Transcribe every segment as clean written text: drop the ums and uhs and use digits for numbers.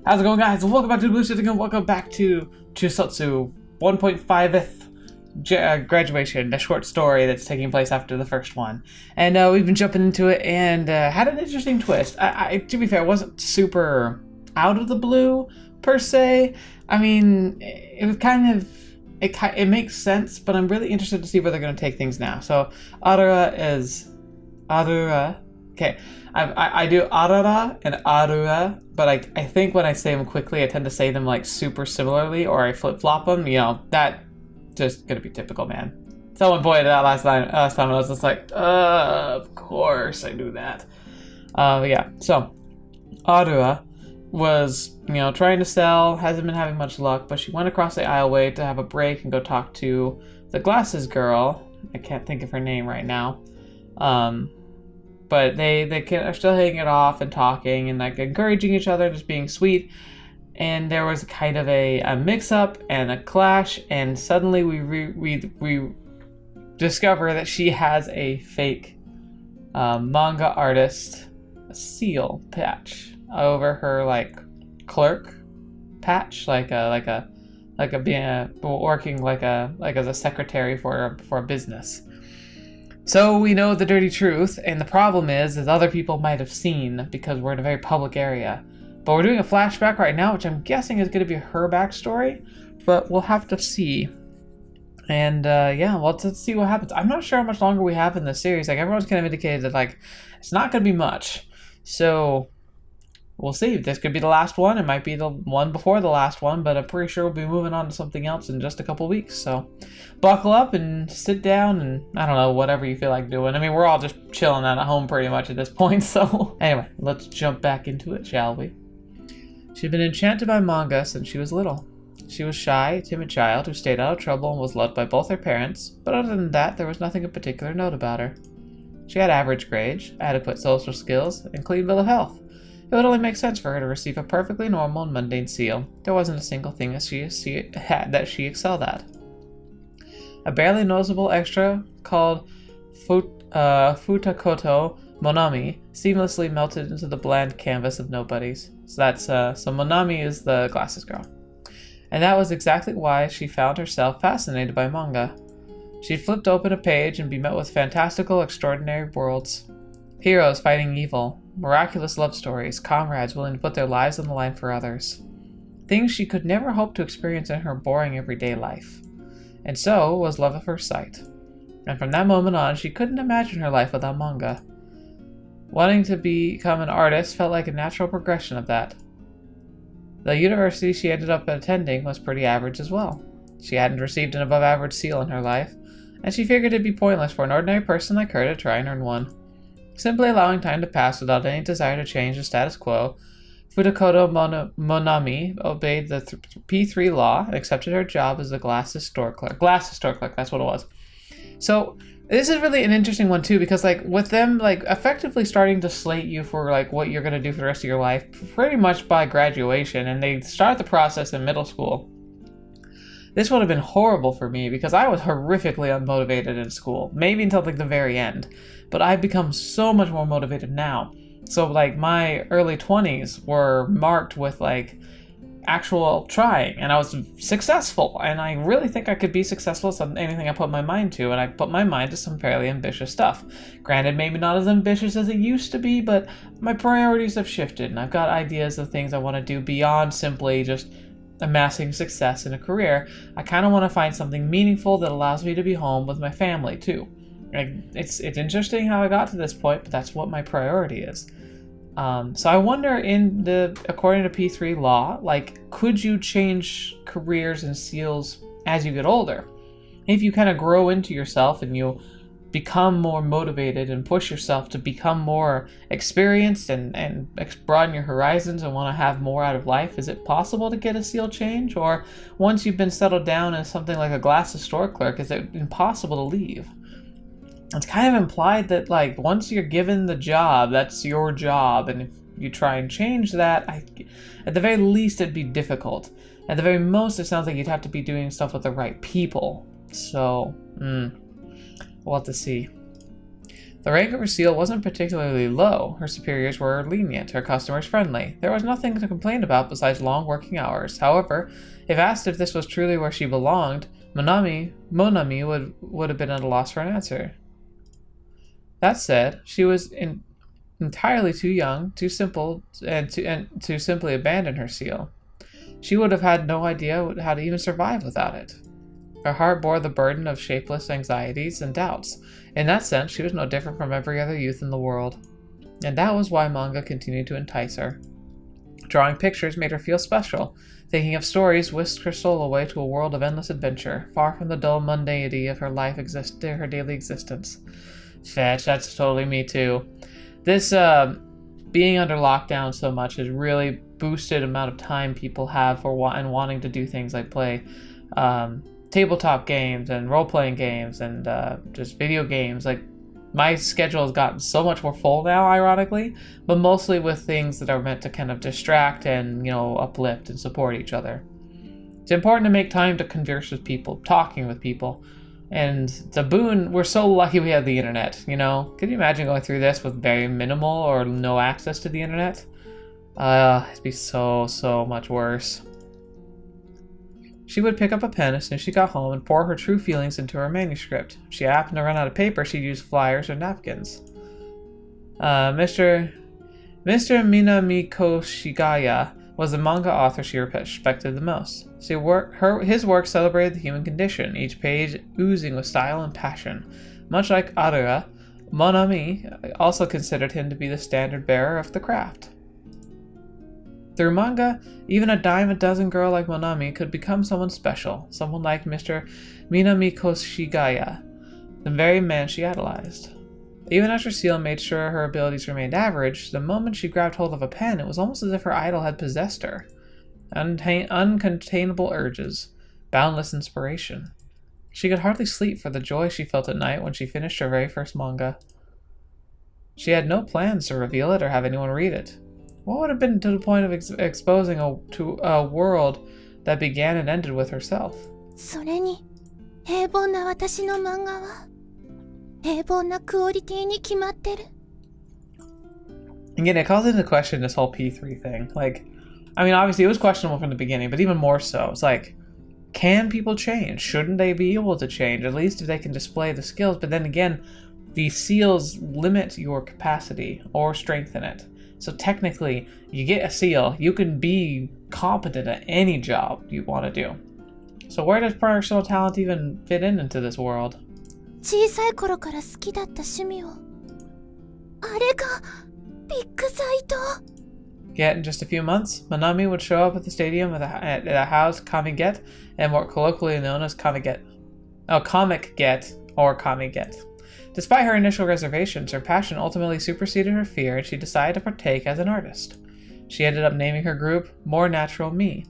How's it going, guys? Welcome back to TheBlueShifting and welcome back to Chuusotsu 1.5th graduation, the short story that's taking place after the first one. And we've been jumping into it and had an interesting twist. To be fair, it wasn't super out of the blue, per se. I mean, it was kind of... It makes sense, but I'm really interested to see where they're going to take things now. So, Arara is... Arara... Okay, I do Arara and Arue, but I think when I say them quickly, I tend to say them like super similarly, or I flip-flop them. You know, that just gonna be typical, man. Someone pointed out last time, and I was just like, of course I do that. Yeah, so Arue was, you know, trying to sell, hasn't been having much luck, but she went across the aisleway to have a break and go talk to the glasses girl. I can't think of her name right now. But they are still hitting it off and talking and like encouraging each other, just being sweet. And there was kind of a mix-up and a clash, and suddenly we discover that she has a fake manga artist seal patch over her like clerk patch, like being working like as a secretary for a business. So we know the dirty truth, and the problem is other people might have seen because we're in a very public area. But we're doing a flashback right now, which I'm guessing is going to be her backstory, but we'll have to see. And yeah, well, let's see what happens. I'm not sure how much longer we have in this series. Like, everyone's kind of indicated that like it's not going to be much. So we'll see. This could be the last one. It might be the one before the last one, but I'm pretty sure we'll be moving on to something else in just a couple weeks. So buckle up and sit down and, I don't know, whatever you feel like doing. I mean, we're all just chilling at home pretty much at this point. So anyway, let's jump back into it, shall we? She'd been enchanted by manga since she was little. She was shy, timid child who stayed out of trouble and was loved by both her parents, but other than that, there was nothing of particular note about her. She had average grades, adequate social skills, and clean bill of health. It would only make sense for her to receive a perfectly normal and mundane seal. There wasn't a single thing that she excelled at. A barely noticeable extra called Futakoto Monami seamlessly melted into the bland canvas of nobodies. So Monami is the glasses girl. And that was exactly why she found herself fascinated by manga. She'd flipped open a page and be met with fantastical, extraordinary worlds. Heroes fighting evil, miraculous love stories, comrades willing to put their lives on the line for others. Things she could never hope to experience in her boring everyday life. And so was love at first sight. And from that moment on, she couldn't imagine her life without manga. Wanting to become an artist felt like a natural progression of that. The university she ended up attending was pretty average as well. She hadn't received an above-average seal in her life, and she figured it'd be pointless for an ordinary person like her to try and earn one. Simply allowing time to pass without any desire to change the status quo, Futakoto Monami obeyed the P3 law and accepted her job as the glasses store clerk. Glasses store clerk, that's what it was. So this is really an interesting one too, because like with them like effectively starting to slate you for like what you're going to do for the rest of your life pretty much by graduation, and they start the process in middle school. This would have been horrible for me because I was horrifically unmotivated in school, maybe until like the very end. But I've become so much more motivated now. So like my early 20s were marked with like actual trying, and I was successful, and I really think I could be successful at anything I put my mind to, and I put my mind to some fairly ambitious stuff. Granted, maybe not as ambitious as it used to be, but my priorities have shifted, and I've got ideas of things I want to do beyond simply just amassing success in a career. I kind of want to find something meaningful that allows me to be home with my family too. It's interesting how I got to this point, but that's what my priority is. So I wonder, according to P3 law, like, could you change careers and seals as you get older? If you kind of grow into yourself and you become more motivated and push yourself to become more experienced and broaden your horizons and want to have more out of life, is it possible to get a seal change? Or once you've been settled down as something like a glasses store clerk, is it impossible to leave? It's kind of implied that like once you're given the job, that's your job, and if you try and change that, at the very least it'd be difficult. At the very most, it sounds like you'd have to be doing stuff with the right people. So, we'll have to see. The rank of her seal wasn't particularly low. Her superiors were lenient, her customers friendly. There was nothing to complain about besides long working hours. However, if asked if this was truly where she belonged, Monami would have been at a loss for an answer. That said, she was entirely too young, too simple, and to simply abandon her seal. She would have had no idea how to even survive without it. Her heart bore the burden of shapeless anxieties and doubts. In that sense, she was no different from every other youth in the world. And that was why manga continued to entice her. Drawing pictures made her feel special. Thinking of stories whisked her soul away to a world of endless adventure, far from the dull mundanity of her her daily existence. Fetch, that's totally me too. This, being under lockdown so much has really boosted the amount of time people have for wanting to do things like play tabletop games and role-playing games and just video games. Like, my schedule has gotten so much more full now, ironically, but mostly with things that are meant to kind of distract and, uplift and support each other. It's important to make time to converse with people, talking with people, and it's a boon. We're so lucky we have the internet, Can you imagine going through this with very minimal or no access to the internet? It'd be so much worse. She would pick up a pen as soon as she got home and pour her true feelings into her manuscript. If she happened to run out of paper, she'd use flyers or napkins. Mr. Minami Koshigaya was the manga author she respected the most. His work celebrated the human condition, each page oozing with style and passion. Much like Arara, Monami also considered him to be the standard bearer of the craft. Through manga, even a dime a dozen girl like Monami could become someone special, someone like Mr. Minami Koshigaya, the very man she idolized. Even as her seal made sure her abilities remained average, the moment she grabbed hold of a pen, it was almost as if her idol had possessed her. Uncontainable urges, boundless inspiration. She could hardly sleep for the joy she felt at night when she finished her very first manga. She had no plans to reveal it or have anyone read it. What would have been to the point of exposing to a world that began and ended with herself? それに、平凡な私の漫画は、平凡なクオリティに決まってる。 Again, it calls into question this whole P3 thing. Obviously it was questionable from the beginning, but even more so. It's like, can people change? Shouldn't they be able to change? At least if they can display the skills. But then again, the seals limit your capacity or strengthen it. So technically, you get a seal, you can be competent at any job you want to do. So where does personal talent even fit into this world? 小さい頃から好きだった趣味を。あれがビッグサイト。 Yet in just a few months, Monami would show up at the stadium at a house Kamiget, and more colloquially known as Comic Get or Kamiget. Despite her initial reservations, her passion ultimately superseded her fear, and she decided to partake as an artist. She ended up naming her group More Natural Me.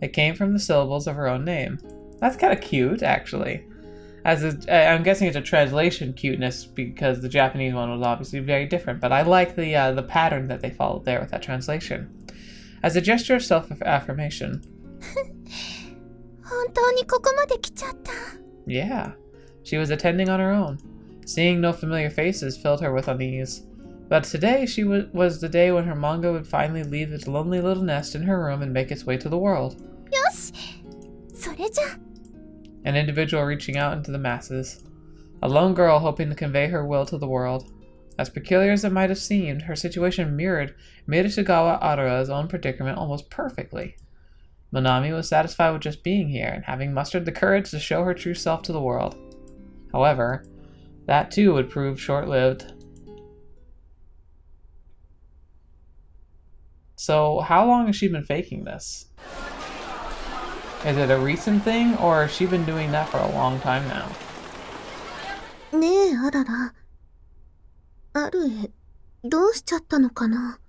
It came from the syllables of her own name. That's kind of cute, actually. I'm guessing it's a translation cuteness because the Japanese one was obviously very different, but I like the pattern that they followed there with that translation. As a gesture of self-affirmation. 本当にここまで来ちゃった。 Yeah, she was attending on her own. Seeing no familiar faces filled her with unease. But today was the day when her manga would finally leave its lonely little nest in her room and make its way to the world. よし、それじゃ。 An individual reaching out into the masses. A lone girl hoping to convey her will to the world. As peculiar as it might have seemed, her situation mirrored Mirishagawa Arara's own predicament almost perfectly. Monami was satisfied with just being here and having mustered the courage to show her true self to the world. However, that too would prove short-lived. So, how long has she been faking this? Is it a recent thing, or has she been doing that for a long time now? ねえ、あらら。あるえ、どうしちゃったのかな。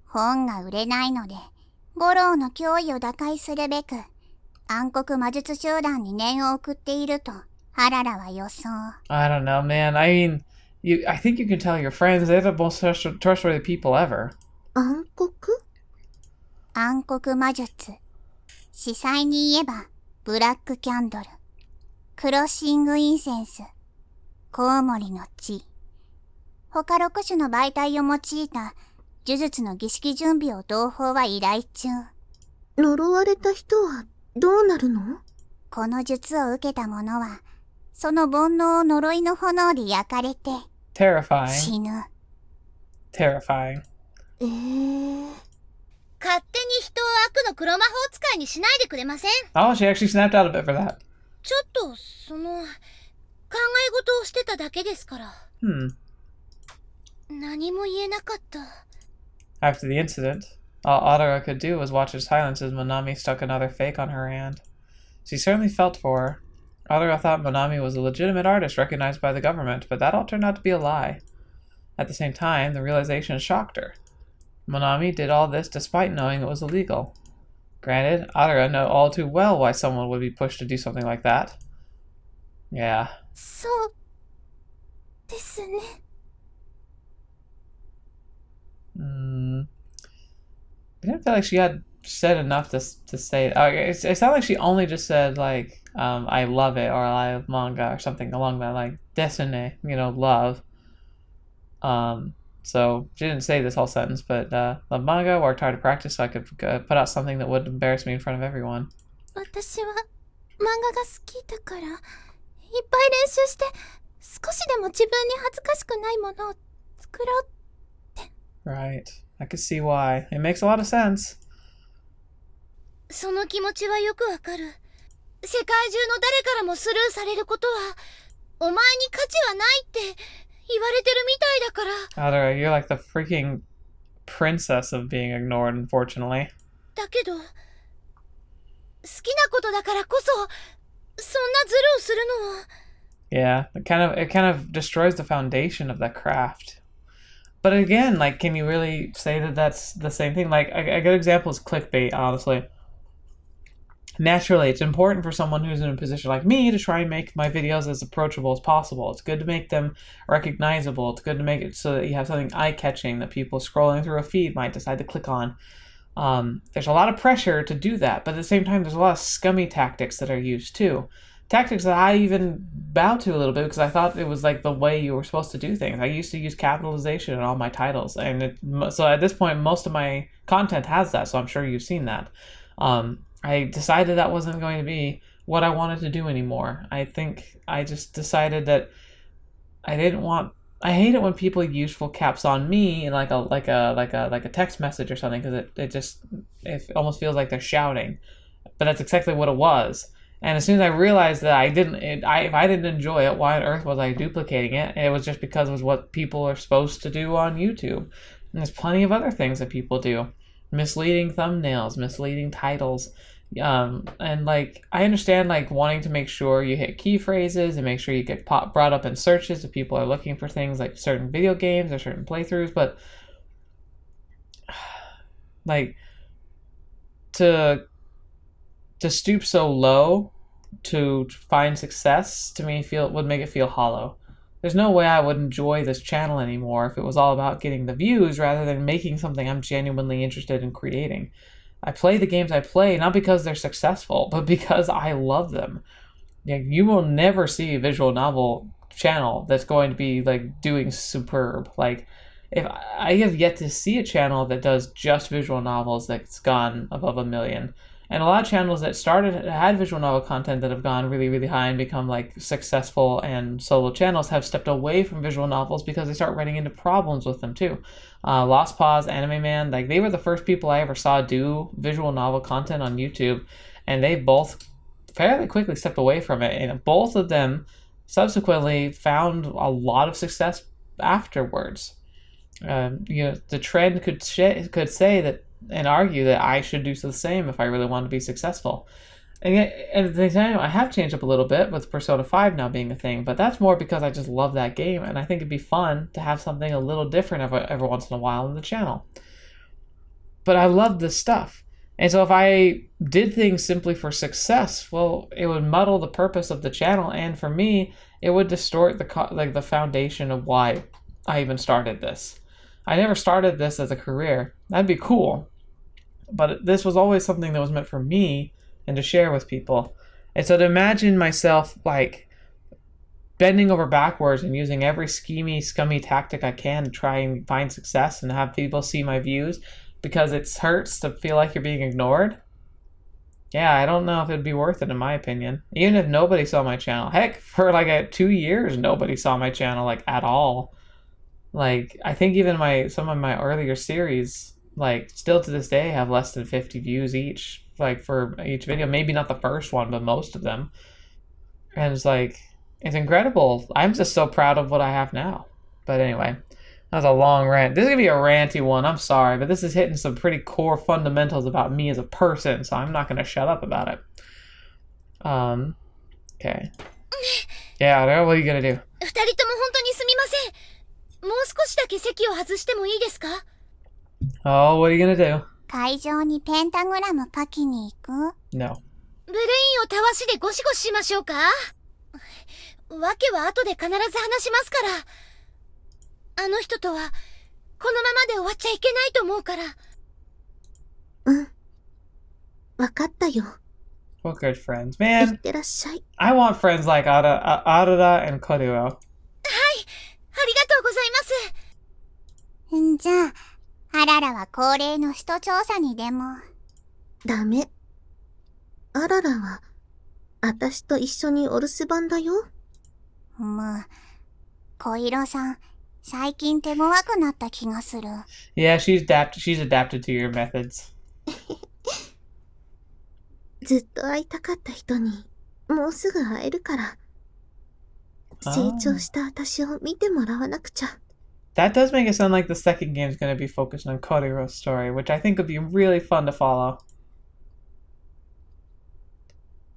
本が売れないので、五郎の脅威を打開するべく、暗黒魔術集団に念を送っていると、アララは予想。I don't know, man. I think you can tell your friends they're the most trustworthy people ever. 暗黒？暗黒魔術。司祭に言えば、ブラックキャンドル、クロッシングインセンス、コウモリの血、他6種の媒体を用いた呪術の儀式準備を同胞は依頼中。呪われた人はどうなるの？この術を受けた者は、その煩悩を呪いの炎で焼かれて、Terrifying. 死ぬ。Terrifying. 勝手に人を悪の黒魔法使いにしないでくれません？ Oh, she actually snapped out a bit for that. ちょっと、考え事をしてただけですから。何も言えなかった。After the incident, all Arara could do was watch in silence as Monami stuck another fake on her hand. She certainly felt for her. Arara thought Monami was a legitimate artist recognized by the government, but that all turned out to be a lie. At the same time, the realization shocked her. Monami did all this despite knowing it was illegal. Granted, Arara knew all too well why someone would be pushed to do something like that. Yeah. そうですね。I didn't feel like she had said enough to say. It sounded like she only just said like, I love it, or I love manga, or something along that, like desune, love. So she didn't say this whole sentence, but love manga, worked hard to practice so I could put out something that wouldn't embarrass me in front of everyone. 私は漫画が好きだから、いっぱい練習して、少しでも自分に恥ずかしくないものを作ろうって。Right. I could see why. It makes a lot of sense. その気持ちはよくわかる。世界中の誰からもスルーされることは、お前に価値はないって言われてるみたいだから。Arara, you're like the freaking princess of being ignored, unfortunately. だけど、好きなことだからこそ、そんなズルをするのは。Yeah, it kind of destroys the foundation of that craft. But again, like, can you really say that that's the same thing? Like, a good example is clickbait, honestly. Naturally, it's important for someone who's in a position like me to try and make my videos as approachable as possible. It's good to make them recognizable. It's good to make it so that you have something eye-catching that people scrolling through a feed might decide to click on. There's a lot of pressure to do that, but at the same time, there's a lot of scummy tactics that are used too. Tactics that I even bow to a little bit because I thought it was like the way you were supposed to do things. I used to use capitalization in all my titles, and so at this point, most of my content has that, so I'm sure you've seen that. I decided that wasn't going to be what I wanted to do anymore. I think I just decided that I didn't want. I hate it when people use full caps on me in like a text message or something because it almost feels like they're shouting, but that's exactly what it was. And as soon as I realized that if I didn't enjoy it, why on earth was I duplicating it? It was just because it was what people are supposed to do on YouTube. And there's plenty of other things that people do. Misleading thumbnails, misleading titles. And like, I understand like wanting to make sure you hit key phrases and make sure you get brought up in searches if people are looking for things like certain video games or certain playthroughs, but like to stoop so low to find success to me would make it feel hollow. There's no way I would enjoy this channel anymore if it was all about getting the views rather than making something I'm genuinely interested in creating. I play the games I play not because they're successful, but because I love them. You will never see a visual novel channel that's going to be like doing superb. Like, if I have yet to see a channel that does just visual novels that's gone above 1 million. And a lot of channels that had visual novel content that have gone really, really high and become like successful and solo channels have stepped away from visual novels because they start running into problems with them too. Lost Pause, Anime Man, like they were the first people I ever saw do visual novel content on YouTube, and they both fairly quickly stepped away from it. And both of them subsequently found a lot of success afterwards. The trend could say that and argue that I should do the same if I really want to be successful. And yet, at the same time, I have changed up a little bit with Persona 5 now being a thing, but that's more because I just love that game, and I think it'd be fun to have something a little different every once in a while on the channel. But I love this stuff. And so if I did things simply for success, well, it would muddle the purpose of the channel, and for me, it would distort the foundation of why I even started this. I never started this as a career. That'd be cool. But this was always something that was meant for me and to share with people. And so to imagine myself like bending over backwards and using every schemy, scummy tactic I can to try and find success and have people see my views because it hurts to feel like you're being ignored. Yeah, I don't know if it'd be worth it in my opinion. Even if nobody saw my channel. Heck, for like 2 years, nobody saw my channel like at all. Like, I think even some of my earlier series, like, still to this day have less than 50 views each, like, for each video. Maybe not the first one, but most of them. And it's like, it's incredible. I'm just so proud of what I have now. But anyway, that was a long rant. This is going to be a ranty one. I'm sorry, but this is hitting some pretty core fundamentals about me as a person, so I'm not going to shut up about it. Okay. Yeah, what are you going to do? 二人とも本当にすみません。もう少しだけ席を外してもいいですか？ Oh, what are you going to do? 会場にペンタグラム書きに行く？ No. ブレインをたわしでゴシゴシしましょうか？わけは後で必ず話しますから。あの人とはこのままで終わっちゃいけないと思うから。うん。わかったよ。What good friends. い Man, ってらっしゃい。 I want friends like Arara and Koiro. はい、ありがとうございます。んじゃあ、アララは恒例の首都調査にでも。ダメ。アララは、あたしと一緒にお留守番だよ。小色さん、最近手強くなった気がする。Yeah, she's adapted to your methods. ずっと会いたかった人に、もうすぐ会えるから。成長したあたしを見てもらわなくちゃ。That does make it sound like the second game is going to be focused on Koiro's story, which I think would be really fun to follow.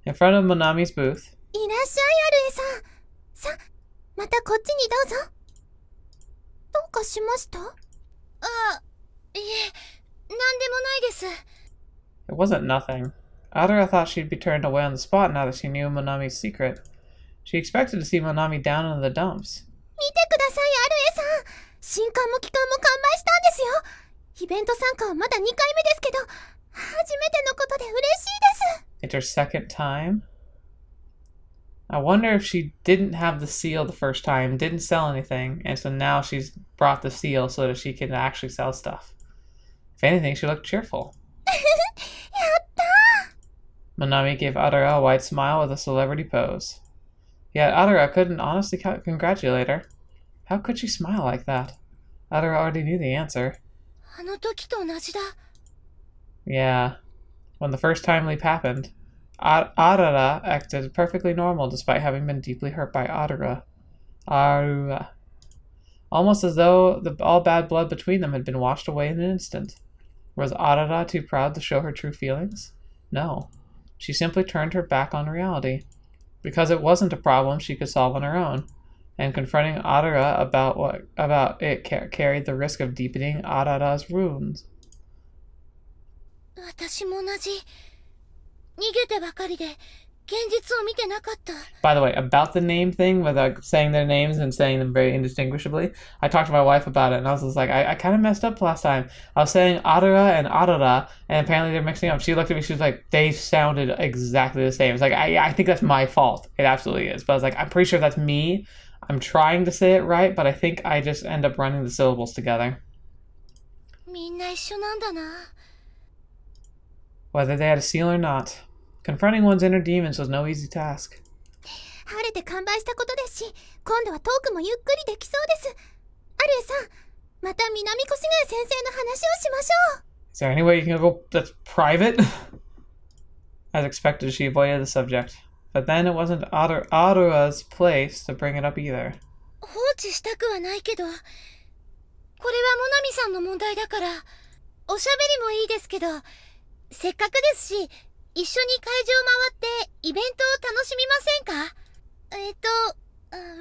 In front of Monami's booth. いらっしゃい、アルエさん。さ、またこっちにどうぞ。どうかしました？あ、いえ、なんでもないです。 It wasn't nothing. Arara thought she'd be turned away on the spot now that she knew Monami's secret. She expected to see Monami down in the dumps. 見てください、アルエさん。新刊も期間も完売したんですよ。イベント参加はまだ2回目ですけど、初めてのことで嬉しいです。 It's her second time? I wonder if she didn't have the seal the first time, didn't sell anything, and so now she's brought the seal so that she can actually sell stuff. If anything, she looked cheerful. やった Monami gave Arara a wide smile with a celebrity pose. Yet Arara couldn't honestly congratulate her. How could she smile like that? Arara already knew the answer. あの時と同じだ。 Yeah. When the first time leap happened, Arara acted perfectly normal despite having been deeply hurt by Arue. Almost as though all bad blood between them had been washed away in an instant. Was Arara too proud to show her true feelings? No. She simply turned her back on reality. Because it wasn't a problem she could solve on her own. And confronting Arara about it carried the risk of deepening Arara's wounds. 私も同じ。逃げてばかりで現実を見てなかった。 By the way, about the name thing, without saying their names and saying them very indistinguishably, I talked to my wife about it, and I was just like, I kind of messed up last time. I was saying Arara and Arara, and apparently they're mixing up. She looked at me, she was like, they sounded exactly the same. It's like, I think that's my fault. It absolutely is. But I was like, I'm pretty sure that's me. I'm trying to say it right, but I think I just end up running the syllables together. みんな一緒なんだな。 Whether they had a seal or not, confronting one's inner demons was no easy task. 晴れて完売したことですし、今度はトークもゆっくりできそうです。アルエさん、また南越谷先生の話をしましょう。 Is there any way you can go that's private? As expected, she avoided the subject. But then it wasn't Arua's place to bring it up either. 放置したくはないけど、これはモナミさんの問題だから、おしゃべりもいいですけど、せっかくですし、一緒に会場を回ってイベントを楽しみませんか？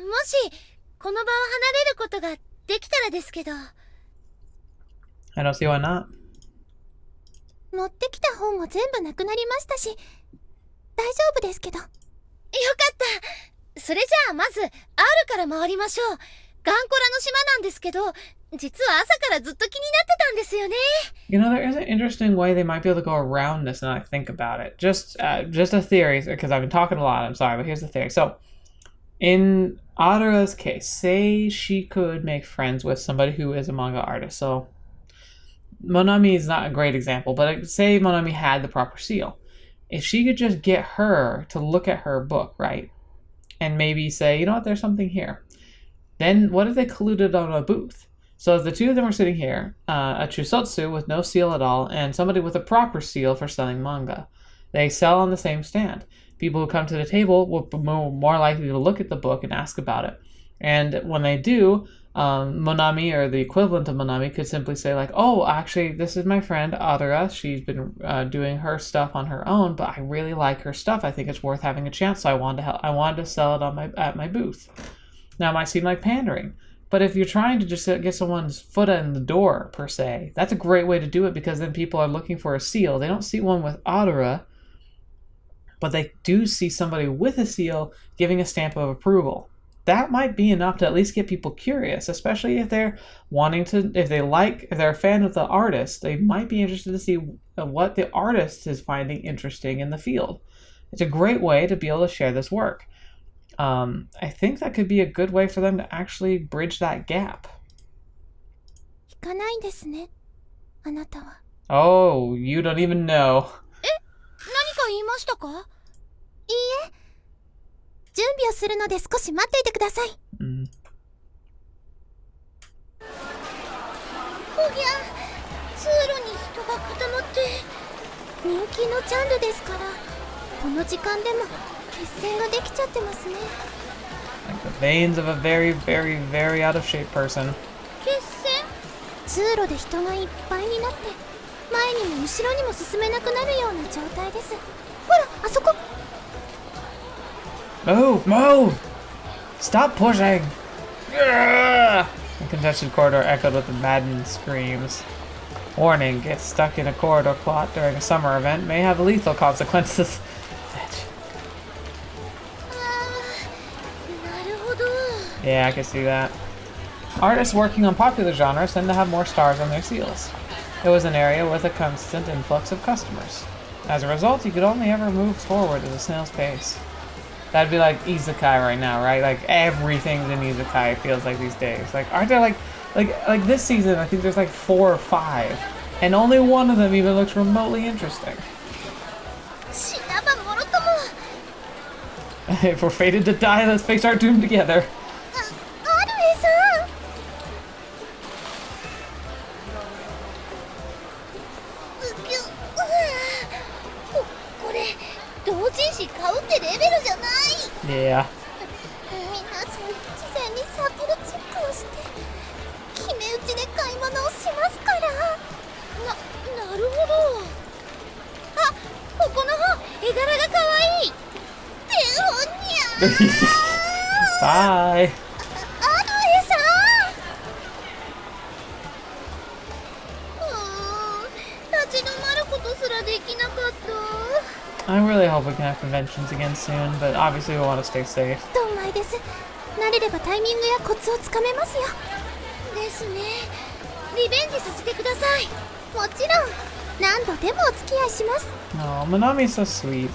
もし、この場を離れることができたらですけど。I don't see why not. 持ってきた本も全部なくなりましたし、大丈夫ですけど。よかった。それじゃあまず R から回りましょう。ガンコラの島なんですけど、実は朝からずっと気になってたんですよね。You know, there is an interesting way they might be able to go around this, and I think about it. Just a theory, because I've been talking a lot. I'm sorry, but here's the theory. So, in Arara's case. Say she could make friends with somebody who is a manga artist. So Monami is not a great example, but say Monami had the proper seal. If she could just get her to look at her book, right? And maybe say, you know what, there's something here. Then what if they colluded on a booth? So if the two of them were sitting here, a Chuusotsu with no seal at all, and somebody with a proper seal for selling manga. They sell on the same stand. People who come to the table will be more likely to look at the book and ask about it. And when they do, Monami, or the equivalent of Monami, could simply say like, oh, actually, this is my friend Arara. She's been doing her stuff on her own, but I really like her stuff. I think it's worth having a chance, so I wanted to sell it at my booth. Now, it might seem like pandering, but if you're trying to just get someone's foot in the door, per se, that's a great way to do it, because then people are looking for a seal. They don't see one with Arara, but they do see somebody with a seal giving a stamp of approval. That might be enough to at least get people curious, especially if they're if they're a fan of the artist, they might be interested to see what the artist is finding interesting in the field. It's a great way to be able to share this work. I think that could be a good way for them to actually bridge that gap. 行かないんですね、あなたは。Oh, you don't even know. 何か言いましたか？いいえ。準備をするので少し待っていてください。おぎゃ、通路に人が固まって。人気のジャンルですから、この時間でも血栓ができちゃってますね。Like the veins of a very, very, very out of shape person. 血栓？通路で人がいっぱいになって、前にも後ろにも進めなくなるような状態です。ほら、あそこ。Move! Stop pushing! The congested corridor echoed with the maddened screams. Warning, get stuck in a corridor plot during a summer event may have lethal consequences. Yeah, I can see that. Artists working on popular genres tend to have more stars on their seals. It was an area with a constant influx of customers. As a result, you could only ever move forward at a snail's pace. That'd be like isekai right now, right? Like everything's in isekai, it feels like these days. Like, aren't there like this season, I think there's like 4 or 5, and only one of them even looks remotely interesting. If we're fated to die, let's face our doom together. Arue-san! これ同人誌買うってレベルじゃない。Yeah. 皆さん事前にサークルチェックをして決め打ちで買い物をしますから。なるほど。あ、ここの本絵柄が可愛い。ペン本にゃ。Bye. 立ち止まることすらできなかった。I really hope we can have conventions again soon, but obviously we want to stay safe. ドンマイです。慣れればタイミングやコツをつかめますよ。ですね。リベンジさせてください。もちろん。何度でもお付き合いします。Oh, Monami's so sweet.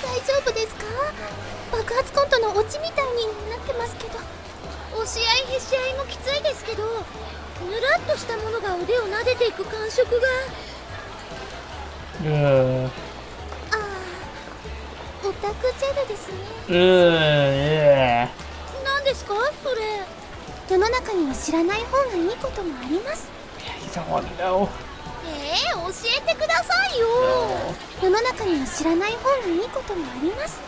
大丈夫ですか？爆発コントのオチみたいになってますけど。押し合いへし合いもきついですけど、ぬらっとしたものが腕を撫でていく感触が。ああ、オタクジェルですね。Yeah. 何ですかそれ？世の中には知らない方がいいこともあります。You don't want to know. 教えてくださいよ。世の中には知らない方がいいこともあります。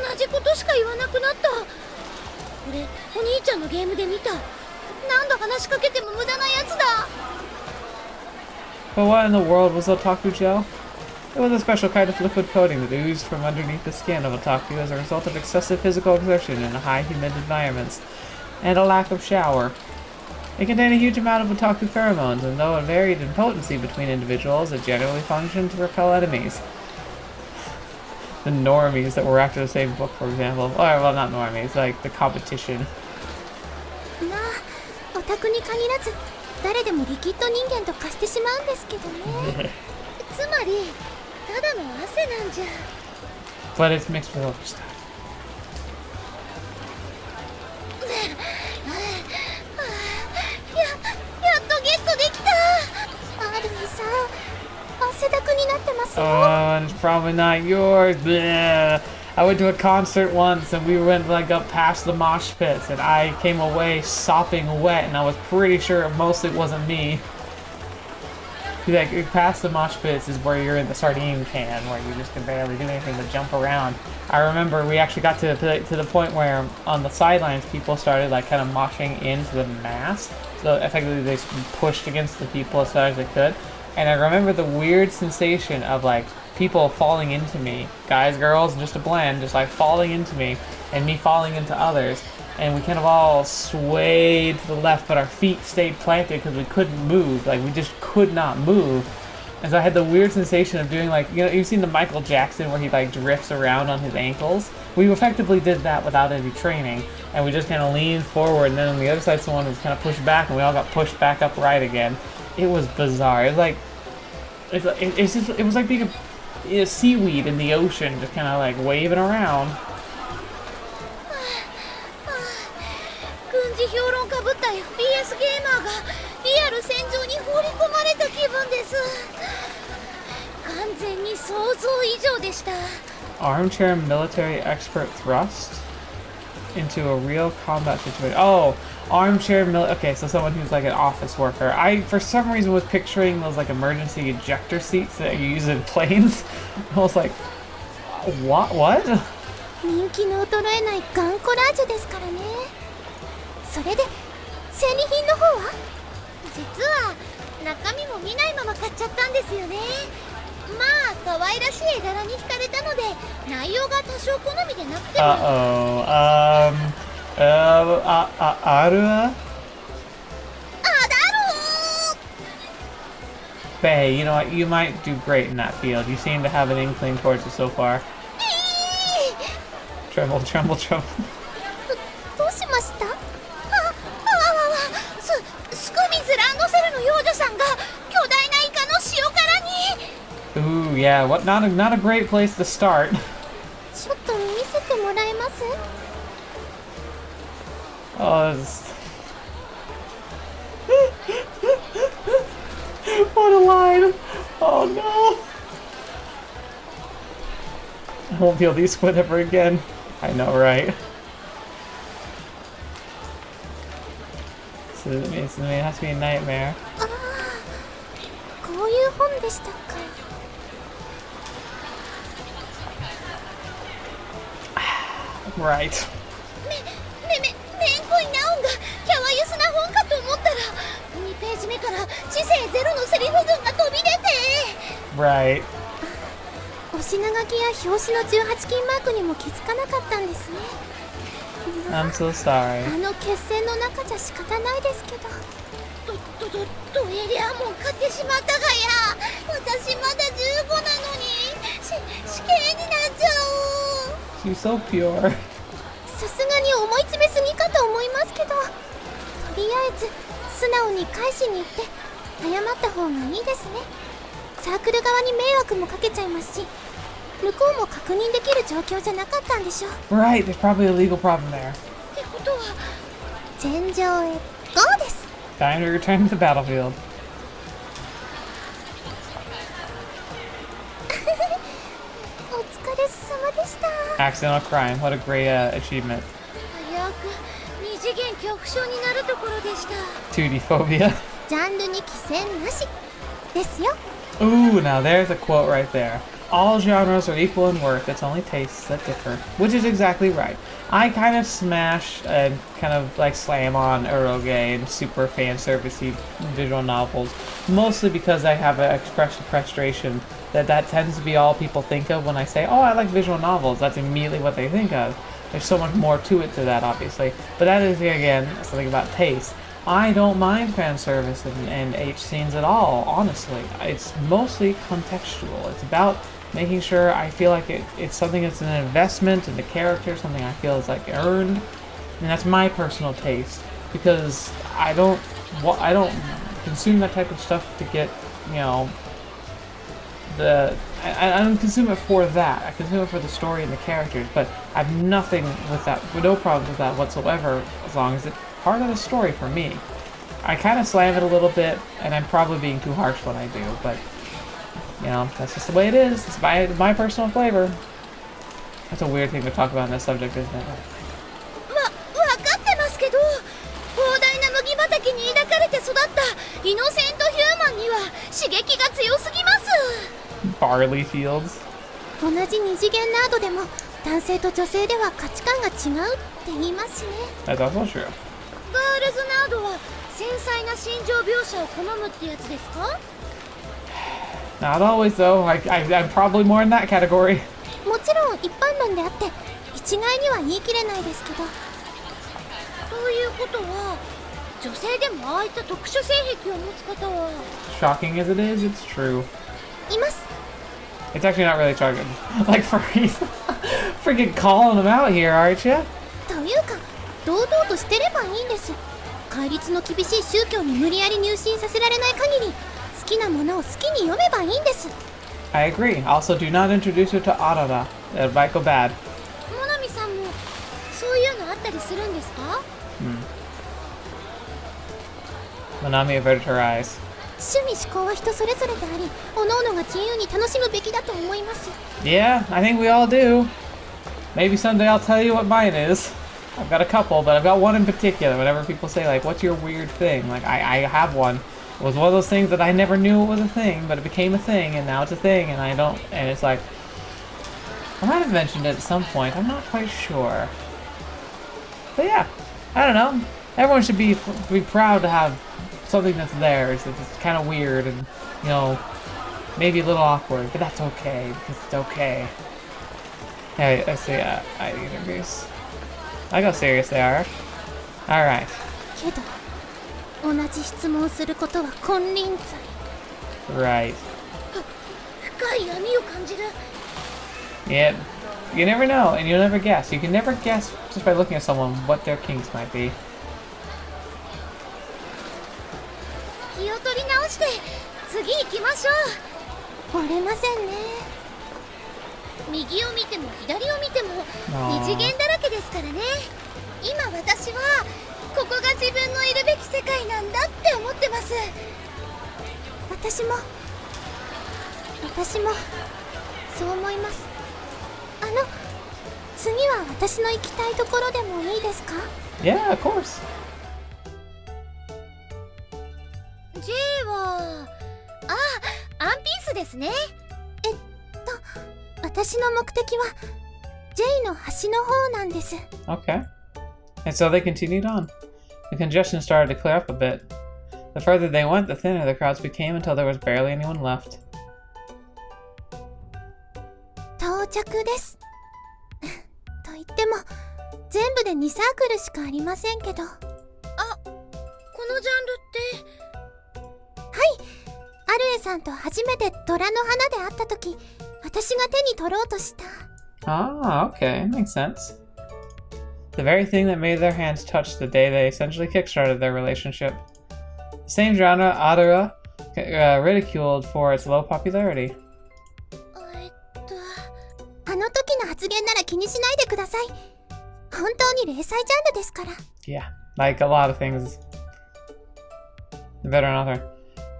同じことしか言わなくなった。これお兄ちゃんのゲームで見た。何度話しかけても無駄なやつだ。 But what in the world was otaku gel? It was a special kind of liquid coating that oozed from underneath the skin of otaku as a result of excessive physical exertion in high humid environments and a lack of shower. It contained a huge amount of otaku pheromones, and though it varied in potency between individuals, it generally functioned to repel enemies. The normies that were after the same book, for example. Or, well, not normies, like the competition. まあ、オタクに限らず誰でもリキッド人間と化してしまうんですけどね。つまりただの汗なんじゃ。but it's mixed with other stuff. やっとゲットできた。アルエさん、汗だくになってますよ。 Oh, it's probably not yours. Bleh. I went to a concert once and we went like up past the mosh pits and I came away sopping wet and I was pretty sure it mostly wasn't me. Like past the mosh pits is where you're in the sardine can where you just can barely do anything but jump around. I remember we actually got to the point where on the sidelines people started like kind of moshing into the mass. So effectively they pushed against the people as far as they could. And I remember the weird sensation of like people falling into me, guys, girls, just a blend, just like falling into me and me falling into others. And we kind of all swayed to the left, but our feet stayed planted because we couldn't move. Like we just could not move. And so I had the weird sensation of doing like, you know, you've seen the Michael Jackson where he like drifts around on his ankles. We effectively did that without any training. And we just kind of leaned forward, and then on the other side someone was kind of pushed back and we all got pushed back upright again. It was bizarre. It was like, it was like being a seaweed in the ocean, just kind of like waving around. 軍事評論家部隊 FPS ゲーマーがリアル戦場に放り込まれた気分です。完全に想像以上でした。 Armchair military expert thrust into a real combat situation. Oh, armchair okay, so someone who's like an office worker. I, for some reason, was picturing those like emergency ejector seats that you use in planes. I was like, what? 人気の衰えないガンコラージュですからね。それで戦利品の方は？実は中身も見ないまま買っちゃったんですよね。まあ可愛らしい絵柄に惹かれたので内容が多少好みでなくても。Arue? Bae, you know what? You might do great in that field. You seem to have an inkling towards it so far. Tremble, tremble, tremble. どうしました？スクミズランドセルの幼女さんが巨大なイカの塩辛に。 Ooh, yeah. What? Not a great place to start. ちょっと見せてもらえます？ Oh, this... What a line! Oh no! I won't be able to use squid ever again. I know, right? So it has to be a nightmare. ああ、こういう本でしたか。 Right. めんこいな音がキャワユスな本かと思ったら2ページ目から知性ゼロのセリフ群が飛び出て。 Right. お品書きや表紙の18金マークにも気づかなかったんですね。 I'm so sorry. あの決戦の中じゃ仕方ないですけど。ドエリアも買ってしまったがや。私まだ15なのに死刑になっちゃう。 She's so pure. さすがに思い詰めすぎかと思いますけど、とりあえず素直に返しに行って謝った方がいいですね。サークル側に迷惑もかけちゃいますし、向こうも確認できる状況じゃなかったんでしょう。 Right, there's probably a legal problem there. ってことは戦場へ GO です。 Time to return to the battlefield. お疲れ様でした。 Accidental crime. What a great achievement. 危うく二次元恐怖症になるところでした。 2D phobia. ジャンルに規制なしですよ。 Ooh, now there's a quote right there. All genres are equal in worth, it's only tastes that differ. Which is exactly right. I kind of smash and kind of like slam on eroge and super fan servicey visual novels, mostly because I have an expressive frustration that tends to be all people think of when I say, oh, I like visual novels. That's immediately what they think of. There's so much more to it to that, obviously. But that is, again, something about taste. I don't mind fan service and H scenes at all, honestly. It's mostly contextual. It's about making sure I feel like it's something that's an investment in the character, something I feel is like earned. And that's my personal taste. Because I don't consume that type of stuff to get, you know, I don't consume it for that. I consume it for the story and the characters, but I have nothing with that, no problems with that whatsoever, as long as it's part of the story for me. I kind of slam it a little bit, and I'm probably being too harsh when I do, but, you know, that's just the way it is. It's my personal flavor. That's a weird thing to talk about in this subject, isn't it? わかってますけど、広大な麦畑に抱かれて育ったイノセントヒューマンには刺激が強すぎます。Barley fields. 同じ二次元ナードでも男性と女性では価値観が違うって言いますね。 That's also true. ガールズナードは繊細な心情描写を好むってやつですか？ Not always, though. I'm probably more in that category. もちろん一般論であって一概には言い切れないですけど。ということは女性でもああいった特殊性癖を持つ方は Shocking as it is, it's true. います。 It's actually not really shocking. Like, freaking calling them out here, aren't you? というか堂々としてればいいんです。戒律の厳しい宗教に無理やり入信させられない限り好きなものを好きに読めばいいんです。 I agree. Also, do not introduce her to Arara. It might go bad. モナミさんもそういうのあったりするんですか？ Monami averted her eyes. 趣味思考は人それぞれであり、各々が自由に楽しむべきだと思います。 Yeah, I think we all do. Maybe someday I'll tell you what mine is. I've got a couple, but I've got one in particular. Whenever people say, like, what's your weird thing? Like, I have one. It was one of those things that I never knew it was a thing, but it became a thing, and now it's a thing, and I don't, and it's like, I might have mentioned it at some point. I'm not quite sure. But yeah, I don't know. Everyone should be proud to have something that's theirs. It's kind of weird and, you know, maybe a little awkward, but that's okay, because it's okay. Hey, I see, I interviews. I go serious they are. Alright. けど同じ質問することは金輪際。 Right. 深い闇を感じる。 Yep. You never know, and you'll never guess. You can never guess just by looking at someone what their kinks might be. 気を取り直して次行きましょう。折れませんね。右を見ても左を見てもあー二次元だらけですからね。今私はここが自分のいるべき世界なんだって思ってます。私もそう思います。次は私の行きたいところでもいいですか？ Yeah, of course. J はアンピースですね。私の目的は J の端の方なんです。 Okay. And so they continued on. The congestion started to clear up a bit. The further they went, the thinner the crowds became until there was barely anyone left. 到着です。と言っても全部で2サークルしかありませんけど。このジャンルってアルエさんと初めて虎の花で会った時、私が手に取ろうとした。 Ah, okay. Makes sense. The very thing that made their hands touch the day they essentially kickstarted their relationship. The same genre, Arara, ridiculed for its low popularity. あの時の発言なら気にしないでください。本当に零細ジャンルですから。 Yeah, like a lot of things. The veteran author.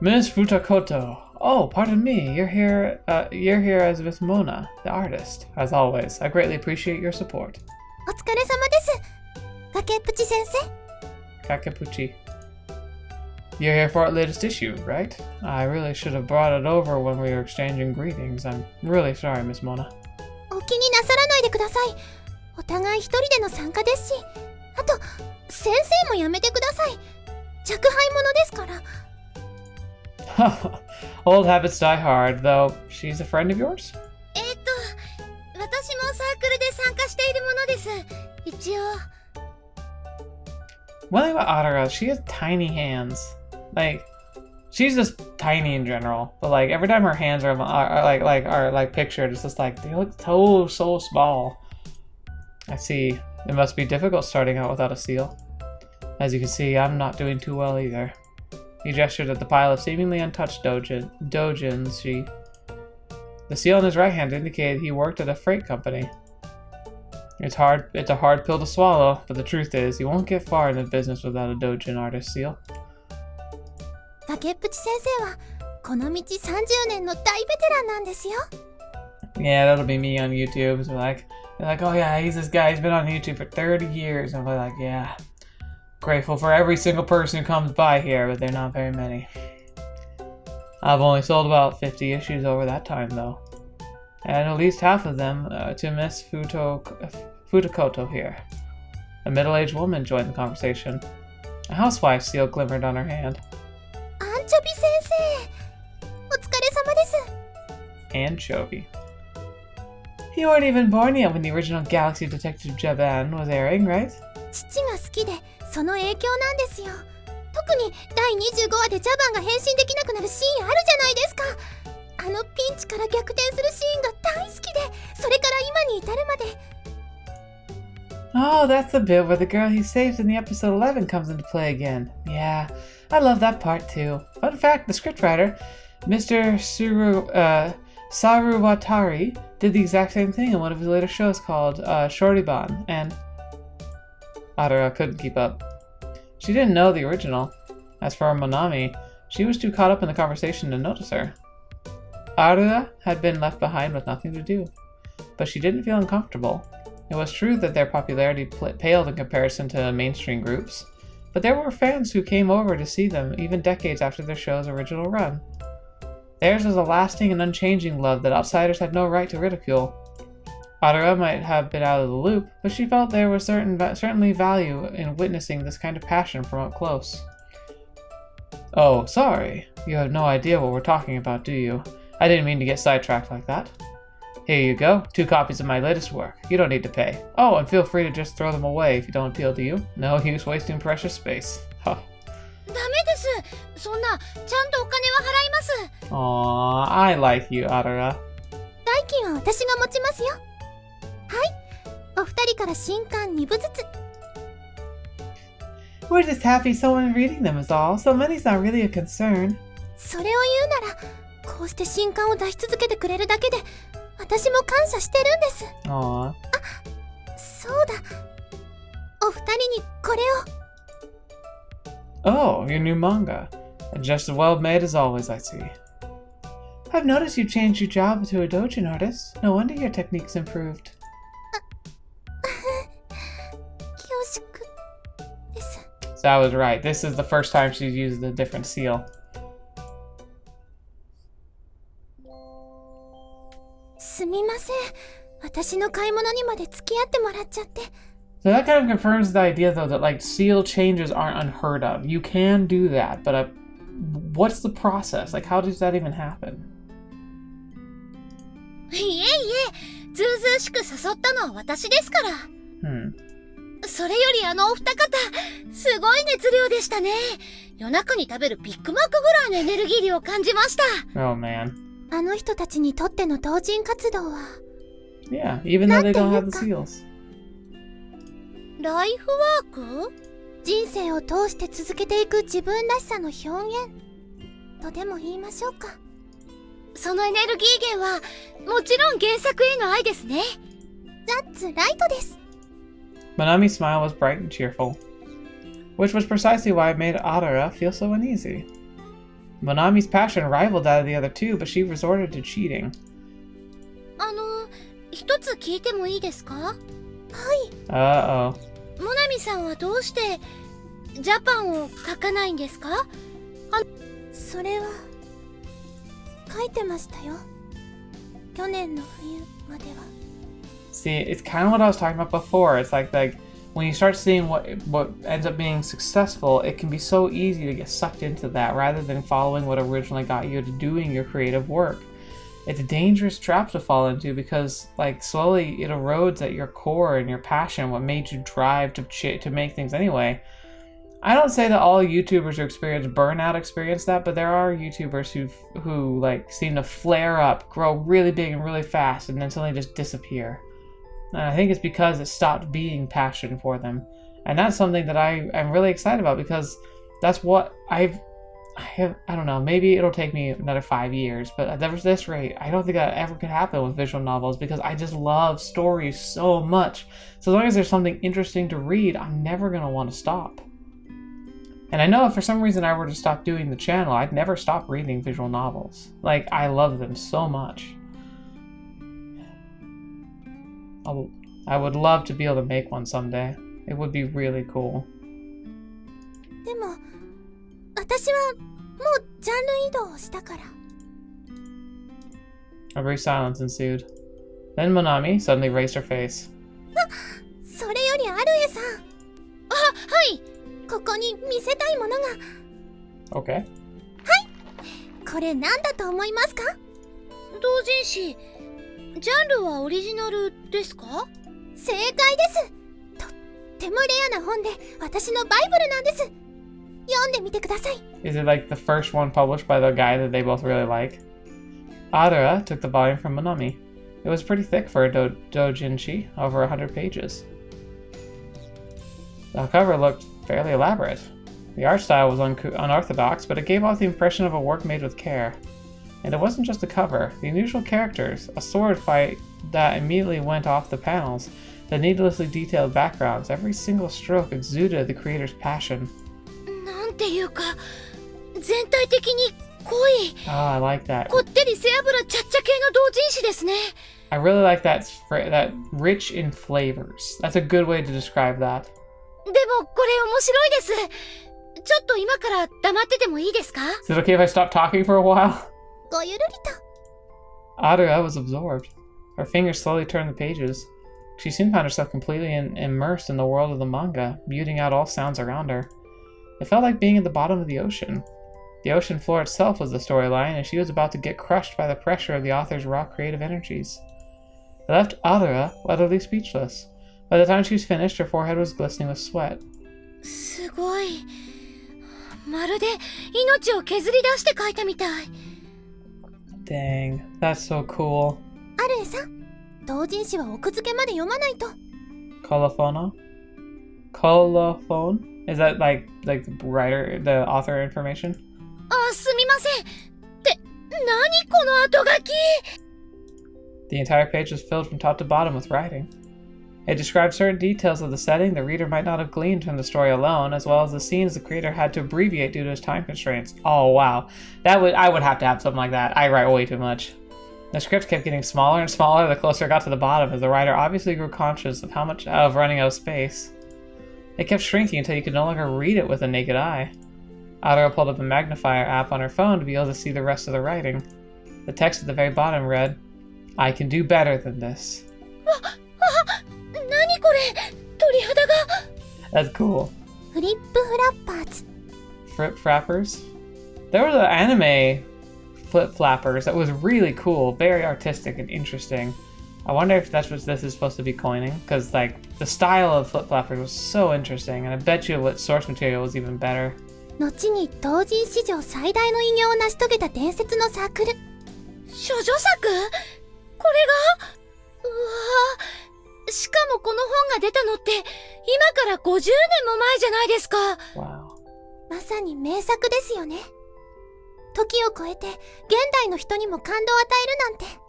Miss Futakoto. Oh, pardon me. You're here as Miss Mona, the artist. As always, I greatly appreciate your support. お疲れ様です。崖っぷち先生。 Kakepuchi. You're here for our latest issue, right? I really should have brought it over when we were exchanging greetings. I'm really sorry, Miss Mona. お気になさらないでください。お互い一人での参加ですし、あと先生もやめてください。着配者ですから。Old habits die hard, though she's a friend of yours? 私もサークルで参加しているものです。一応。One thing about Arara, she has tiny hands. Like, she's just tiny in general. But like every time her hands are pictured, it's just like they look so small. I see. It must be difficult starting out without a seal. As you can see, I'm not doing too well either. He gestured at the pile of seemingly untouched dojinshi. The seal on his right hand indicated he worked at a freight company. It's a hard pill to swallow, but the truth is, you won't get far in the business without a Dojin artist seal. 竹っぷち先生はこの道30年の大ベテランなんですよ。 Yeah, that'll be me on YouTube. So they're like, oh yeah, he's this guy. He's been on YouTube for 30 years. And I'm like, yeah, grateful for every single person who comes by here, but they're not very many. I've only sold about 50 issues over that time, though. And at least half of them to Miss Futakoto here. A middle-aged woman joined the conversation. A housewife seal glimmered on her hand. アンチョビ先生、お疲れ様です。 Anchovy. You weren't even born yet when the original Galaxy Detective Japan was airing, right? 父が好きでその影響なんですよ。特に第25話でジャバンが変身できなくなるシーンあるじゃないですか。あのピンチから逆転するシーンが大好きで、それから今に至るまで。 Oh, that's the bit where the girl he saved in the episode 11 comes into play again. Yeah, I love that part too. Fun fact, the scriptwriter, Mr. Saruwatari, did the exact same thing in one of his later shows called Shortyban, and Arara couldn't keep up. She didn't know the original. As for Monami, she was too caught up in the conversation to notice her. Arue had been left behind with nothing to do, but she didn't feel uncomfortable. It was true that their popularity paled in comparison to mainstream groups, but there were fans who came over to see them even decades after their show's original run. Theirs was a lasting and unchanging love that outsiders had no right to ridicule. Arara might have been out of the loop, but she felt there was certainly value in witnessing this kind of passion from up close. Oh, sorry. You have no idea what we're talking about, do you? I didn't mean to get sidetracked like that. Here you go, 2 copies of my latest work. You don't need to pay. Oh, and feel free to just throw them away if you don't appeal to you. No use wasting precious space. Huh. ダメです。そんな、ちゃんとお金は払います。Aww, I like you, Arara. 代金は私が持ちますよ。はい、お二人から新刊2部ずつ。 We're just happy someone reading them is all, so money's not really a concern. それを言うなら、こうして新刊を出し続けてくれるだけで私も感謝してるんです。 Aww. そうだ、お二人にこれを。 Oh, your new manga. Just as well made as always, I see. I've noticed you changed your job to a Dojin artist. No wonder your technique's improved. 恐縮です。 So I was right. This is the first time she's used a different seal. すみません。私の買い物にまで付き合ってもらっちゃって。 So that kind of confirms the idea, though, that like seal changes aren't unheard of. You can do that, but what's the process? Like, how does that even happen? いえいえ、ずうずうしく誘ったのは私ですから。それよりあのお二方、すごい熱量でしたね。夜中に食べるビッグマックぐらいのエネルギー量を感じました。Oh man. あの人たちにとっての同人活動は。Yeah, even though they don't have the seals. ライフワーク？人生を通して続けていく自分らしさの表現とでも言いましょうか。そのエネルギー源はもちろん原作への愛ですね。That's right です。 Monami's smile was bright and cheerful, which was precisely why it made Arara feel so uneasy. Monami's passion rivaled that of the other two, but she resorted to cheating. 一つ聞いてもいいですか？はい。Uh-oh. モナミさんはどうしてジャパンを描かないんですか？それは書いてましたよ。去年の冬までは。 See, it's kind of what I was talking about before. It's like when you start seeing what ends up being successful, it can be so easy to get sucked into that rather than following what originally got you to doing your creative work. It's a dangerous trap to fall into because, like, slowly it erodes at your core and your passion, what made you drive to make things anyway. I don't say that all YouTubers who experience burnout experience that, but there are YouTubers who like seem to flare up, grow really big and really fast, and then suddenly just disappear. And I think it's because it stopped being passion for them, and that's something that I'm really excited about because that's what I I don't know, maybe it'll take me another 5 years, but at this rate, I don't think that ever could happen with visual novels because I just love stories so much. So as long as there's something interesting to read, I'm never going to want to stop. And I know if for some reason I were to stop doing the channel, I'd never stop reading visual novels. Like, I love them so much. I would love to be able to make one someday. It would be really cool. でも私はもうジャンル移動をしたから。 A brief silence ensued. Then Monami suddenly raised her face. それよりアルエさん。あ、はい。ここに見せたいものが。 Okay. はい。これ何だと思いますか？同人誌。ジャンルはオリジナルですか？正解です。とってもレアな本で私のバイブルなんです。読んでみてください。 Is it like the first one published by the guy that they both really like? Arara took the volume from Monami. It was pretty thick for a Dojinshi, over 100 pages. The cover looked fairly elaborate. The art style was unorthodox, but it gave off the impression of a work made with care. And it wasn't just the cover. The unusual characters, a sword fight that immediately went off the panels, the needlessly detailed backgrounds, every single stroke exuded the creator's passion. なんていうか、全体的に濃い。Oh, I like that. こってり背脂ちゃっちゃ系の同人誌ですね。I really like that rich in flavors. That's a good way to describe that. でもこれ面白いです。ちょっと今から黙っててもいいですか？ Is it okay if I stop talking for a while? ごゆるりと。 Arue was absorbed. Her fingers slowly turned the pages. She soon found herself completely immersed in the world of the manga, muting out all sounds around her. It felt like being at the bottom of the ocean. The ocean floor itself was the storyline, and she was about to get crushed by the pressure of the author's raw creative energies. It left Arara utterly speechless. By the time she was finished, her forehead was glistening with sweat. すごい。まるで命を削り出して書いたみたい。Dang, that's so cool. アルエさん、同人誌は奥付けまで読まないと。 Colophone? Colophone? Is that like the writer, the author information? あ、すみません。って何この後書き? The entire page was filled from top to bottom with writing. It described certain details of the setting the reader might not have gleaned from the story alone, as well as the scenes the creator had to abbreviate due to his time constraints. Oh wow, I would have to have something like that. I write way too much. The script kept getting smaller and smaller the closer it got to the bottom, as the writer obviously grew conscious of running out of space. It kept shrinking until you could no longer read it with the naked eye. Arara pulled up a magnifier app on her phone to be able to see the rest of the writing. The text at the very bottom read, "I can do better than this." 何これ鳥肌が That's cool. フリップフラッパーズ。 Flip flappers? There was an anime flip flappers that was really cool, very artistic and interesting. I wonder if that's what this is supposed to be coining, because like the style of flip flappers was so interesting, and I bet you what source material was even better. 後に同人史上最大の偉業を成し遂げた伝説のサークル。処女作？これが？うわぁ。しかもこの本が出たのって今から50年も前じゃないですか。Wow. まさに名作ですよね。時を超えて現代の人にも感動を与えるなんて。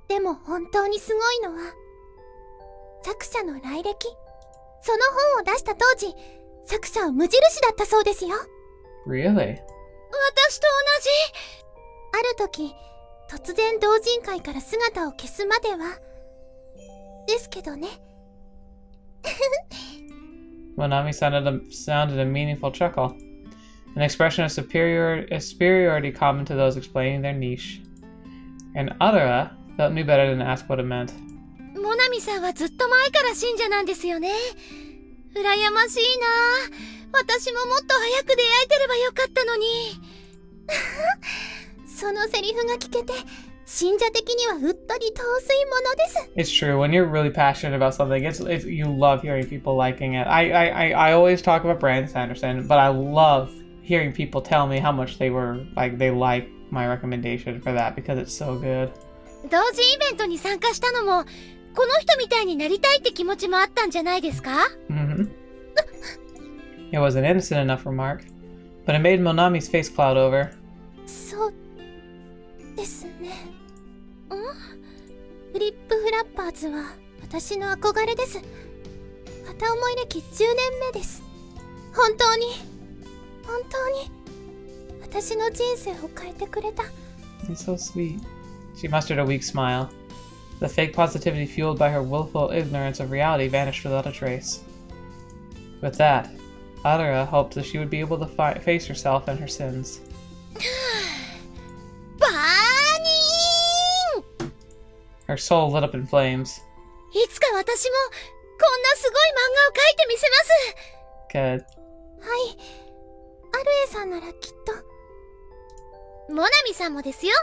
でも本当にすごいのは作者の来歴。その本を出した当時、作者は無印だったそうですよ。 Really? 私と同じ。ある時、突然同人会から姿を消すまではですけどね。Monami sounded a meaningful chuckle, an expression of superiority common to those explaining their niche. And Arara knew better than to ask what it meant. モナミさんはずっと前から信者なんですよね。羨ましいな。私ももっと早く出会えてればよかったのに。そのセリフが聞けて、信者的にはうっとり遠すいものです。 It's true. When you're really passionate about something, you love hearing people liking it. I always talk about Brandon Sanderson, but I love hearing people tell me how much they like my recommendation for that because it's so good. 同人イベントに参加したのも、この人みたいになりたいって気持ちもあったんじゃないですか？ Mm-hmm. It was an innocent enough remark. But it made Monami's face cloud over. そうですね。フリップフラッパーズは私の憧れです。片思い歴10年目です。本当に私の人生を変えてくれた。 He's so sweet. She mustered a weak smile. The fake positivity fueled by her willful ignorance of reality vanished without a trace. With that, Arara hoped that she would be able to face herself and her sins. バーニーン Her soul lit up in flames. いつか私もこんなすごい漫画を描いてみせます。 Good. はい、アルエさんならきっと。モナミさんもですよ。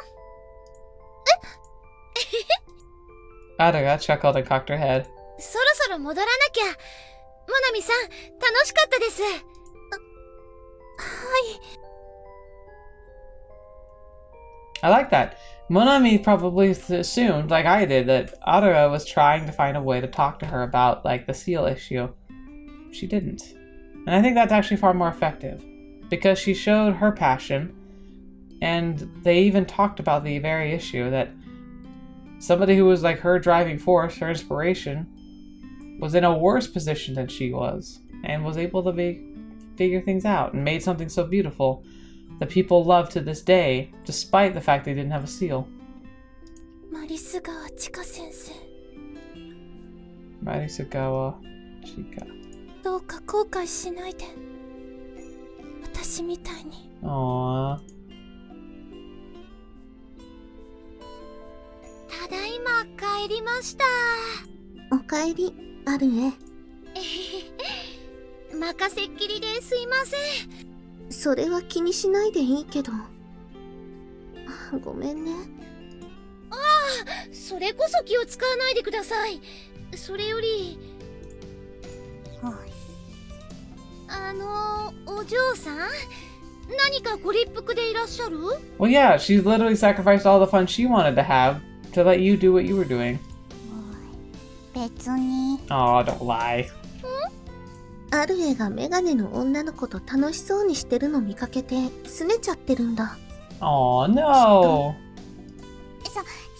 Arara chuckled and cocked her head. そろそろ戻らなきゃ。モナミさん、楽しかったです。はい。I like that. Monami probably assumed, like I did, that Arara was trying to find a way to talk to her about, like, the seal issue. She didn't. And I think that's actually far more effective. Because she showed her passion, and they even talked about the very issue that somebody who was like her driving force, her inspiration, was in a worse position than she was, and was able to figure things out, and made something so beautiful that people love to this day, despite the fact they didn't have a seal. マリス川千佳先生、 Marisugawa Chika. どうか後悔しないで。私みたいに。 Aww. ただいま帰りました。おかえり、アルエ。任せっきりですいません。それは気にしないでいいけど。ごめんね。それこそ気を使わないでください。それより、お嬢さん、何かご立腹でいらっしゃる？ Well, yeah, she's literally sacrificed all the fun she wanted to have to let you do what you were doing. 別に。Aw, don't lie. アルエがメガネの女の子と楽しそうにしてるの見かけて拗ねちゃってるんだ。Aw, no.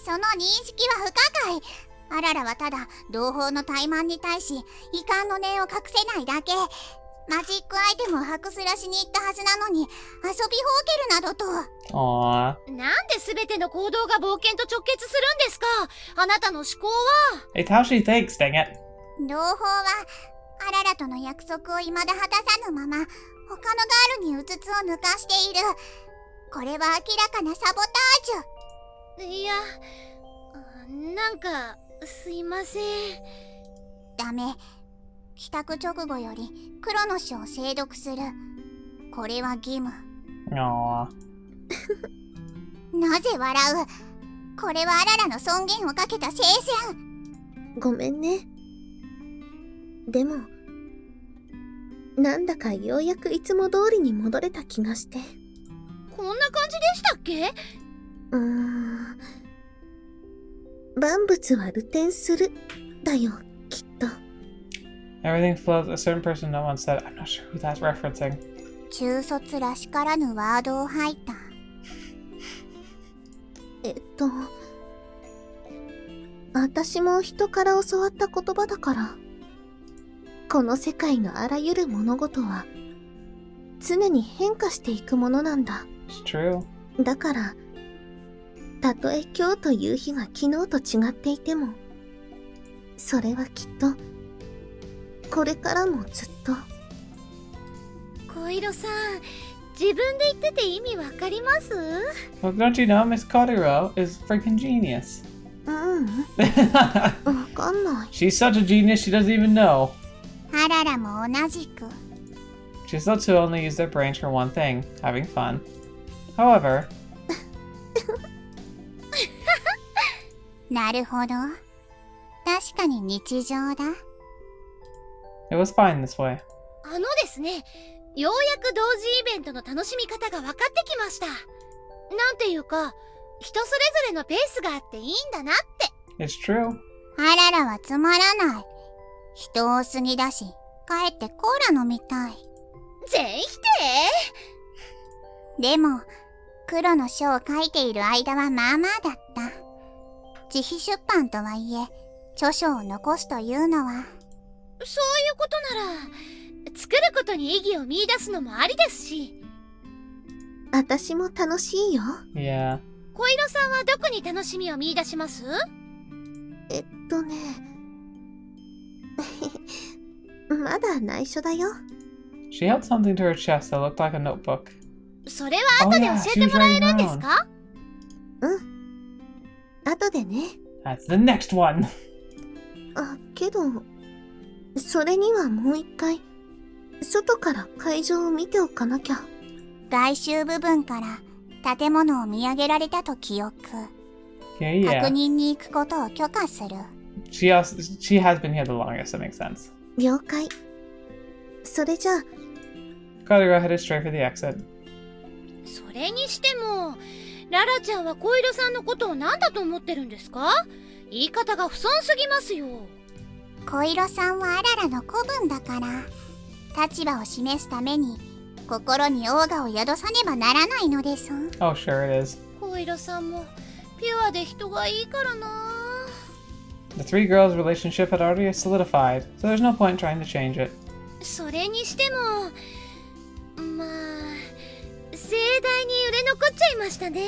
その認識は不可解。アララはただ同胞の怠慢に対し遺憾の念を隠せないだけ。マジックアイテムを白すらしに行ったはずなのに遊びほうけるなどと。Aw. なんで全ての行動が冒険と直結するんですか？あなたの思考は。 It's how she thinks, dang it. 同胞はアララとの約束を未だ果たさぬまま他のガールにうつつを抜かしている。これは明らかなサボタージュ。いや、なんかすいません。ダメ。帰宅直後よりクロノスを精読する。これは義務。 Aw. なぜ笑う？これはアララの尊厳をかけた聖戦。ごめんね。でも、なんだかようやくいつも通りに戻れた気がして。こんな感じでしたっけ？万物は流転する。だよ、きっと。Everything flows. A certain person no one said. I'm not sure who that's referencing. 中卒らしからぬワードを吐いた。私も人から教わった言葉だから。この世界のあらゆる物事は常に変化していくものなんだ。It's true. だから、たとえ今日という日が昨日と違っていても、それはきっとこれからもずっと。小色さん、自分で言ってて意味わかります？ Well, don't you know Miss Koiro is freaking genius? わかんない。She's such a genius she doesn't even know. アララも同じく。Chuusotsu only use their brains for one thing, having fun. However, なるほど。確かに日常だ。it was fine this way. ですね、ようやく同時イベントの楽しみ方が分かってきました。なんていうか、人それぞれのペースがあっていいんだなって。It's true. アララはつまらない。人多すぎだし、かえってコーラ飲みたい。全否定？でも、黒の書を書いている間はまあまあだった。自費出版とはいえ、著書を残すというのは。そういうことなら、作ることに意義を見出すのもありですし。私も楽しいよ。Yeah. 小色さんはどこに楽しみを見出します？まだ内緒だよ。She held something to her chest that looked like a notebook. それは後で教えてもらえるんですか？後でね。That's the next one! けど、それにはもう一回、外から会場を見ておかなきゃ。外周部分から建物を見上げられたと記憶。Yeah, 確 yeah. 認に行くことを許可する。She has been here the longest, that makes sense. 了解。それじゃあ、Koiro headed straight for the exit. それにしても、ララちゃんは小色さんのことを何だと思ってるんですか？言い方が不遜すぎますよ。小色さんはアララの子分だから、立場を示すために心にオーガを宿さねばならないのです。Oh, sure it is. 小色さんもピュアで人がいいからな。The three girls' relationship had already solidified, so there's no point trying to change it. それにしても、まあ、盛大に売れ残っちゃいましたね。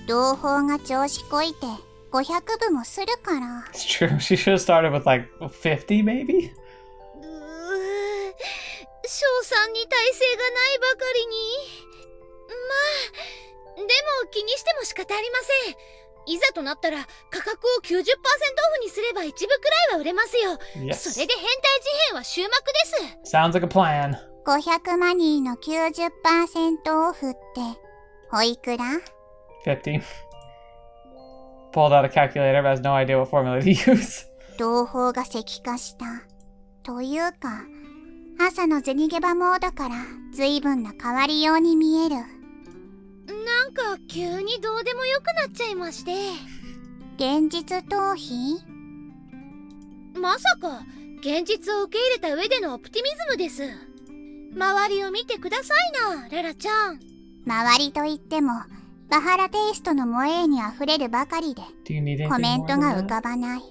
同胞が調子こいて500部もするから。It's true. She should have started with like 50, maybe? 賞賛に耐性がないばかりに。まあ、でも気にしても仕方ありません。いざとなったら価格を 90% オフにすれば一部くらいは売れますよ。Yes. それで変態事変は終幕です。Sounds like a plan. 500マニーの 90% オフっておいくら？ 50. Pulled out a calculator, but has no idea what formula to use. 同胞が石化した。というか、朝の銭ゲバモードから随分な変わりように見える。なんか急にどうでもよくなっちゃいまして。現実逃避？まさか現実を受け入れた上でのオプティミズムです。周りを見てくださいな、ララちゃん。周りといってもバハラテイストの萌えにあふれるばかりで Do you need anything コメン more ト than が浮 that? かばない。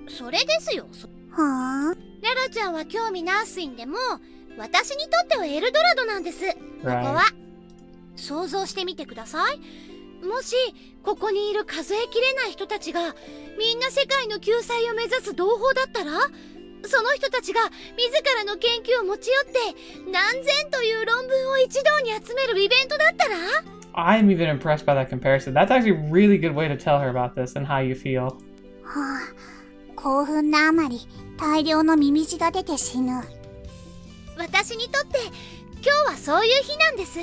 それですよ。はあ？ララちゃんは興味ナースインでも私にとってはエルドラドなんです。ここは想像してみてください。もしここにいる数えきれない人たちがみんな世界の救済を目指す同胞だったら、その人たちが自らの研究を持ち寄って何千という論文を一堂に集めるイベントだったら。 I'm even impressed by that comparison. That's actually a really good way to tell her about this and how you feel. はあ、興奮なあまり大量のミミジが出て死ぬ。私にとって今日はそういう日なんです。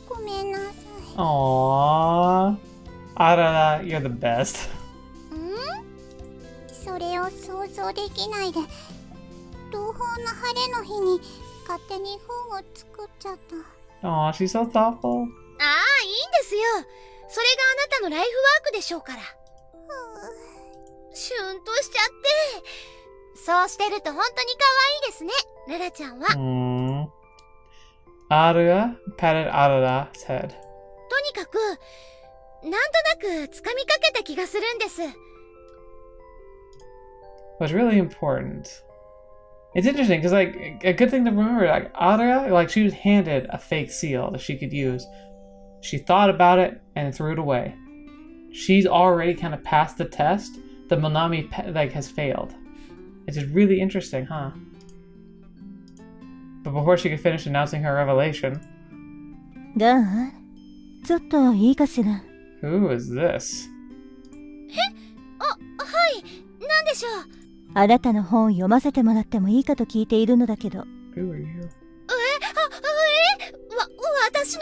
ごめんなさい。Aww. Arara, you're the best. それを想像できないで、同胞の晴れの日に勝手に本を作っちゃった。Aw, she's so thoughtful. ああ、いいんですよ。それがあなたのライフワークでしょうから。シュンとしちゃって。そうしてると本当に可愛いですね、ララちゃんは。Arue patted Arara's head. とにかく、なんとなく掴みかけた気がするんです。Was really important. It's interesting because, like, a good thing to remember, like, Arara, like, she was handed a fake seal that she could use. She thought about it and threw it away. She's already kind of passed the test. The Monami, like, has failed. It's just really interesting, huh? But before she could finish announcing her revelation... だあ、ちょっといいかしら。 Who is this? はい、なんでしょう。あなたの本を読ませてもらってもいいかと聞いているのだけど。Who are you? 私の？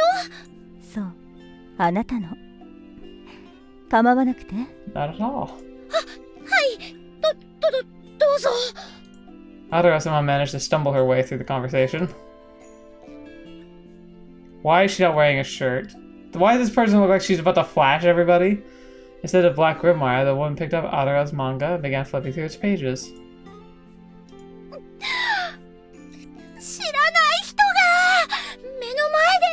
そう、あなたの。構わなくて。Not at all. はい、どうぞ。Arara somehow managed to stumble her way through the conversation. Why is she not wearing a shirt? Why does this person look like she's about to flash everybody? Instead of black grimoire, the woman picked up Arara's manga and began flipping through its pages. 知らない人が目の前で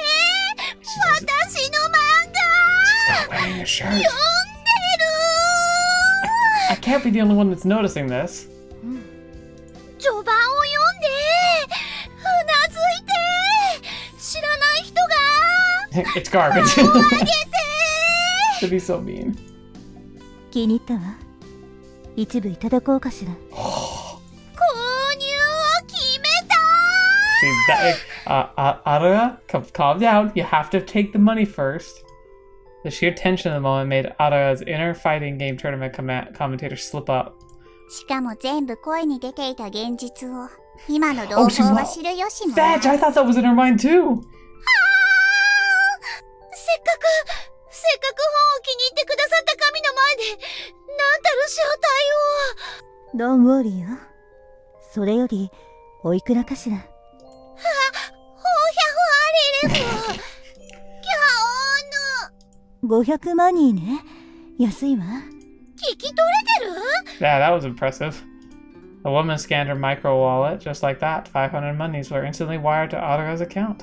私の漫画 Wearing a shirt. 読んでる I can't be the only one that's noticing this. 序盤を読んでうなずいて知らない人が It's garbage. 顔を上げて To be so mean. 気に入ったわ。一部いただこうかしら。購入を決めた Arara, calm down. You have to take the money first. The sheer tension of the moment made Arara's inner fighting game tournament commentator slip up. しかも全部声に出ていた現実を今の同胞は知る由もない。 Fetch! I thought that was in her mind too. せっかく本を気に入ってくださった神の前で何たる正体を Don't worry よ。それより、おいくらかしら。ほうひゃほありれふギャオの500マニーね。安いわ。聞き取れてる Yeah, that was impressive. The woman scanned her micro wallet. Just like that, 500 monies were instantly wired to Arara's account.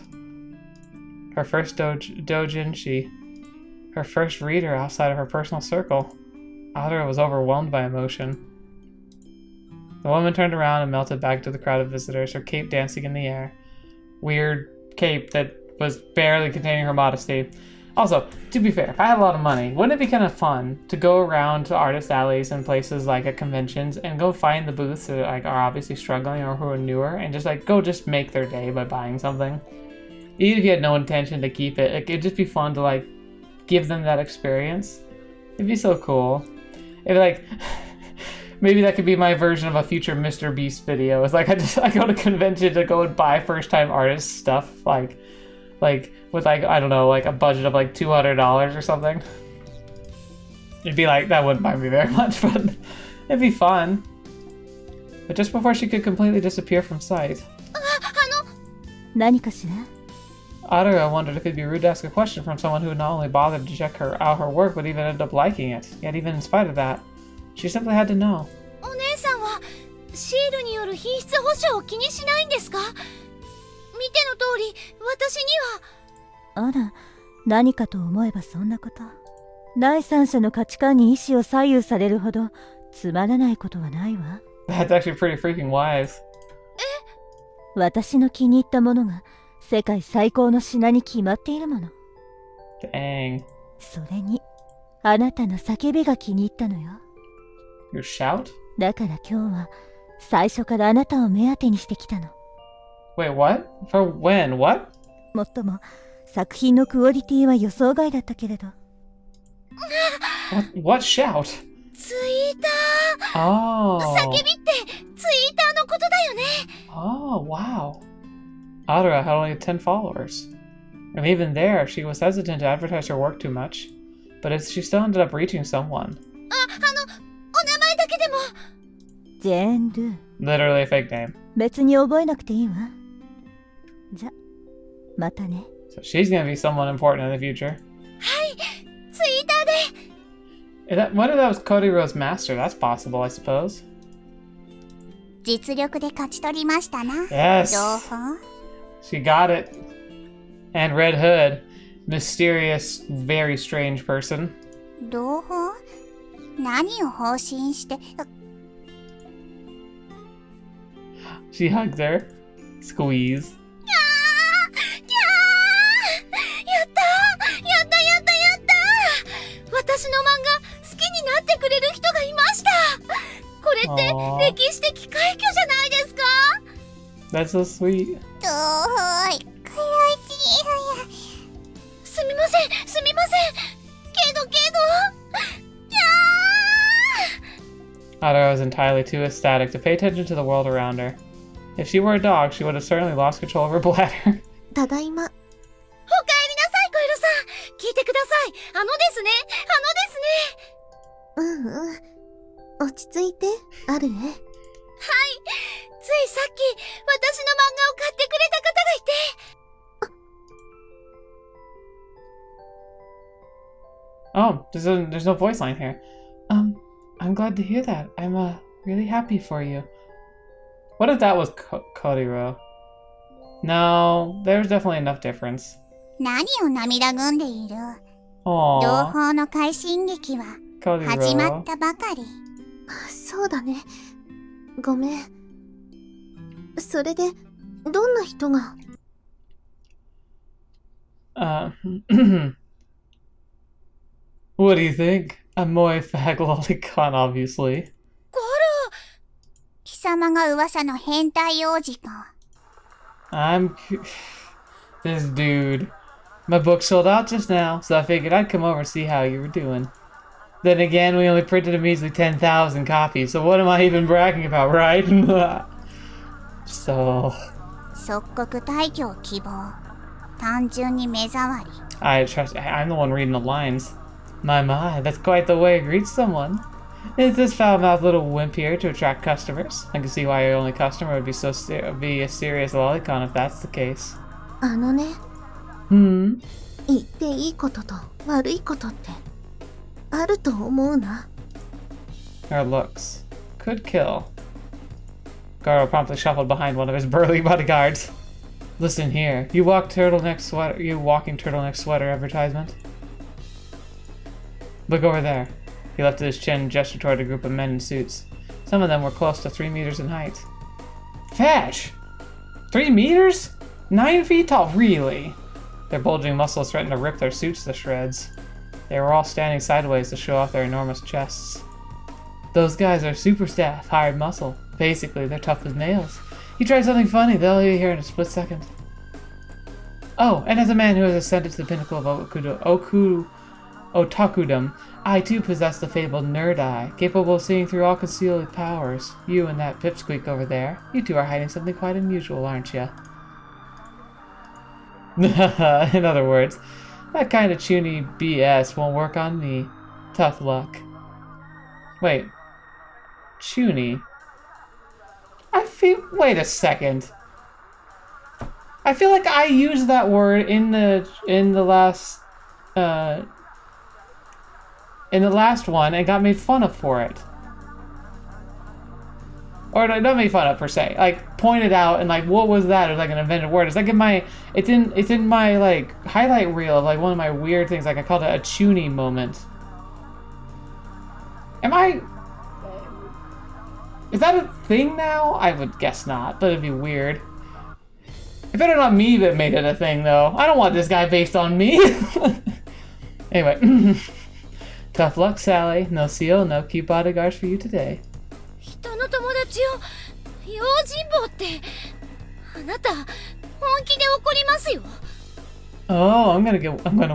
Her first Dojinshi. Her first reader outside of her personal circle. Arara was overwhelmed by emotion. The woman turned around and melted back to the crowd of visitors, her cape dancing in the air. Weird cape that was barely containing her modesty. Also, to be fair, if I had a lot of money, wouldn't it be kind of fun to go around to artist alleys and places like at conventions and go find the booths that like are obviously struggling or who are newer and just like go just make their day by buying something? Even if you had no intention to keep it, it'd just be fun to like give them that experience. It'd be so cool. It'd like maybe that could be my version of a future Mr. Beast video. It's like I go to convention to go and buy first time artist stuff like with like I don't know, like a budget of like $200 or something. It'd be like that wouldn't buy me very much, but it'd be fun. But just before she could completely disappear from sight, 何かしら。 Arara wondered if it'd be rude to ask a question from someone who not only bothered to check out her work, but even ended up liking it. Yet even in spite of that, she simply had to know. お姉さんはシールによる品質保証を気にしないんですか？見ての通り私には。あら、何かと思えばそんなこと。第三者の価値観に意志を左右されるほどつまらないことはないわ。That's actually pretty freaking wise. 私の気に入ったものが世界最高の品に決まっているもの。Dang. それに、あなたの叫びが気に入ったのよ。Your shout? だから今日は最初からあなたを目当てにしてきたの。Wait, what? For when? What? もっとも作品のクオリティは予想外だったけれど。What shout? ツイーター。Oh. 叫びってツイーターのことだよね。Oh, wow. Arara had only 10 followers. And even there, she was hesitant to advertise her work too much. But she still ended up reaching someone. お名前だけでも。ジェーン・ルー。 Literally a fake name. 別に覚えなくていいわ。じゃ、またね。 So she's gonna be someone important in the future. はい、ツイーターで。What if that was Koiro's master? That's possible, I suppose. 実力で勝ち取りましたな。 Yes. 情報 She got it. And Red Hood. Mysterious, very strange person. 同胞何を方針して She hugs her. Squeeze. やった私の漫画好きになってくれる人がいました。これって歴史的快挙じゃないですか？ That's so sweet. 同胞悔しいすみませんけどArara was entirely too ecstatic to pay attention to the world around her. If she were a dog, she would have certainly lost control of her bladder. ただいま。おかえりなさい、コイロさん。聞いてください。ですね。落ち着いて、あるね。はい。ついさっき、私の漫画を買ってくれた方がいて。Oh, there's no voice line here. I'm glad to hear that. I'm really happy for you. What if that was Koiro? No, there's definitely enough difference. 何を涙ぐんでいる。同 Aww, 胞の快進撃は始まっ Koiro. たばかり。そうだね。ごめん。それで、どんな人が？ What do you think? I'm Moe Fag Lolicon, obviously. 貴様が噂の変態王子か。This dude. My book sold out just now, so I figured I'd come over and see how you were doing. Then again, we only printed a measly 10,000 copies, so what am I even bragging about, right? So... 即刻退去を希望。単純に目障り。I'm the one reading the lines. My, that's quite the way to greet someone. Is this foul-mouthed little wimp here to attract customers? I can see why your only customer would be a serious lolicon if that's the case. あのね、 Hmm? 言っていいことと悪いことってあると思うな。 Her looks could kill. Koiro promptly shuffled behind one of his burly bodyguards. Listen here, you walking turtleneck sweater advertisement? Look over there. He lifted his chin and gestured toward a group of men in suits. Some of them were close to 3 meters in height. Fash! 3 meters? 9 feet tall? Really? Their bulging muscles threatened to rip their suits to shreds. They were all standing sideways to show off their enormous chests. Those guys are super staff, hired muscle. Basically, they're tough as nails. You try something funny, they'll hear you here in a split second. Oh, and as a man who has ascended to the pinnacle of otakudom, I too possess the fabled nerd eye, capable of seeing through all concealed powers. You and that pipsqueak over there, you two are hiding something quite unusual, aren't you? In other words, that kind of chuny BS won't work on me. Tough luck. Wait. Chuny? Wait a second. I feel like I used that word in the last one and got made fun of for it. Or not made fun of per se, like pointed out and like, what was that? It was like an invented word. It's like it's in my like highlight reel of like one of my weird things. Like I called it a chuny moment. Is that a thing now? I would guess not, but it'd be weird. It better not me that made it a thing though. I don't want this guy based on me. Anyway, tough luck, Sally. No seal, no cute bodyguards for you today. 人の友達を用心棒ってあなた本気で怒りますよ。 Oh, I'm gonna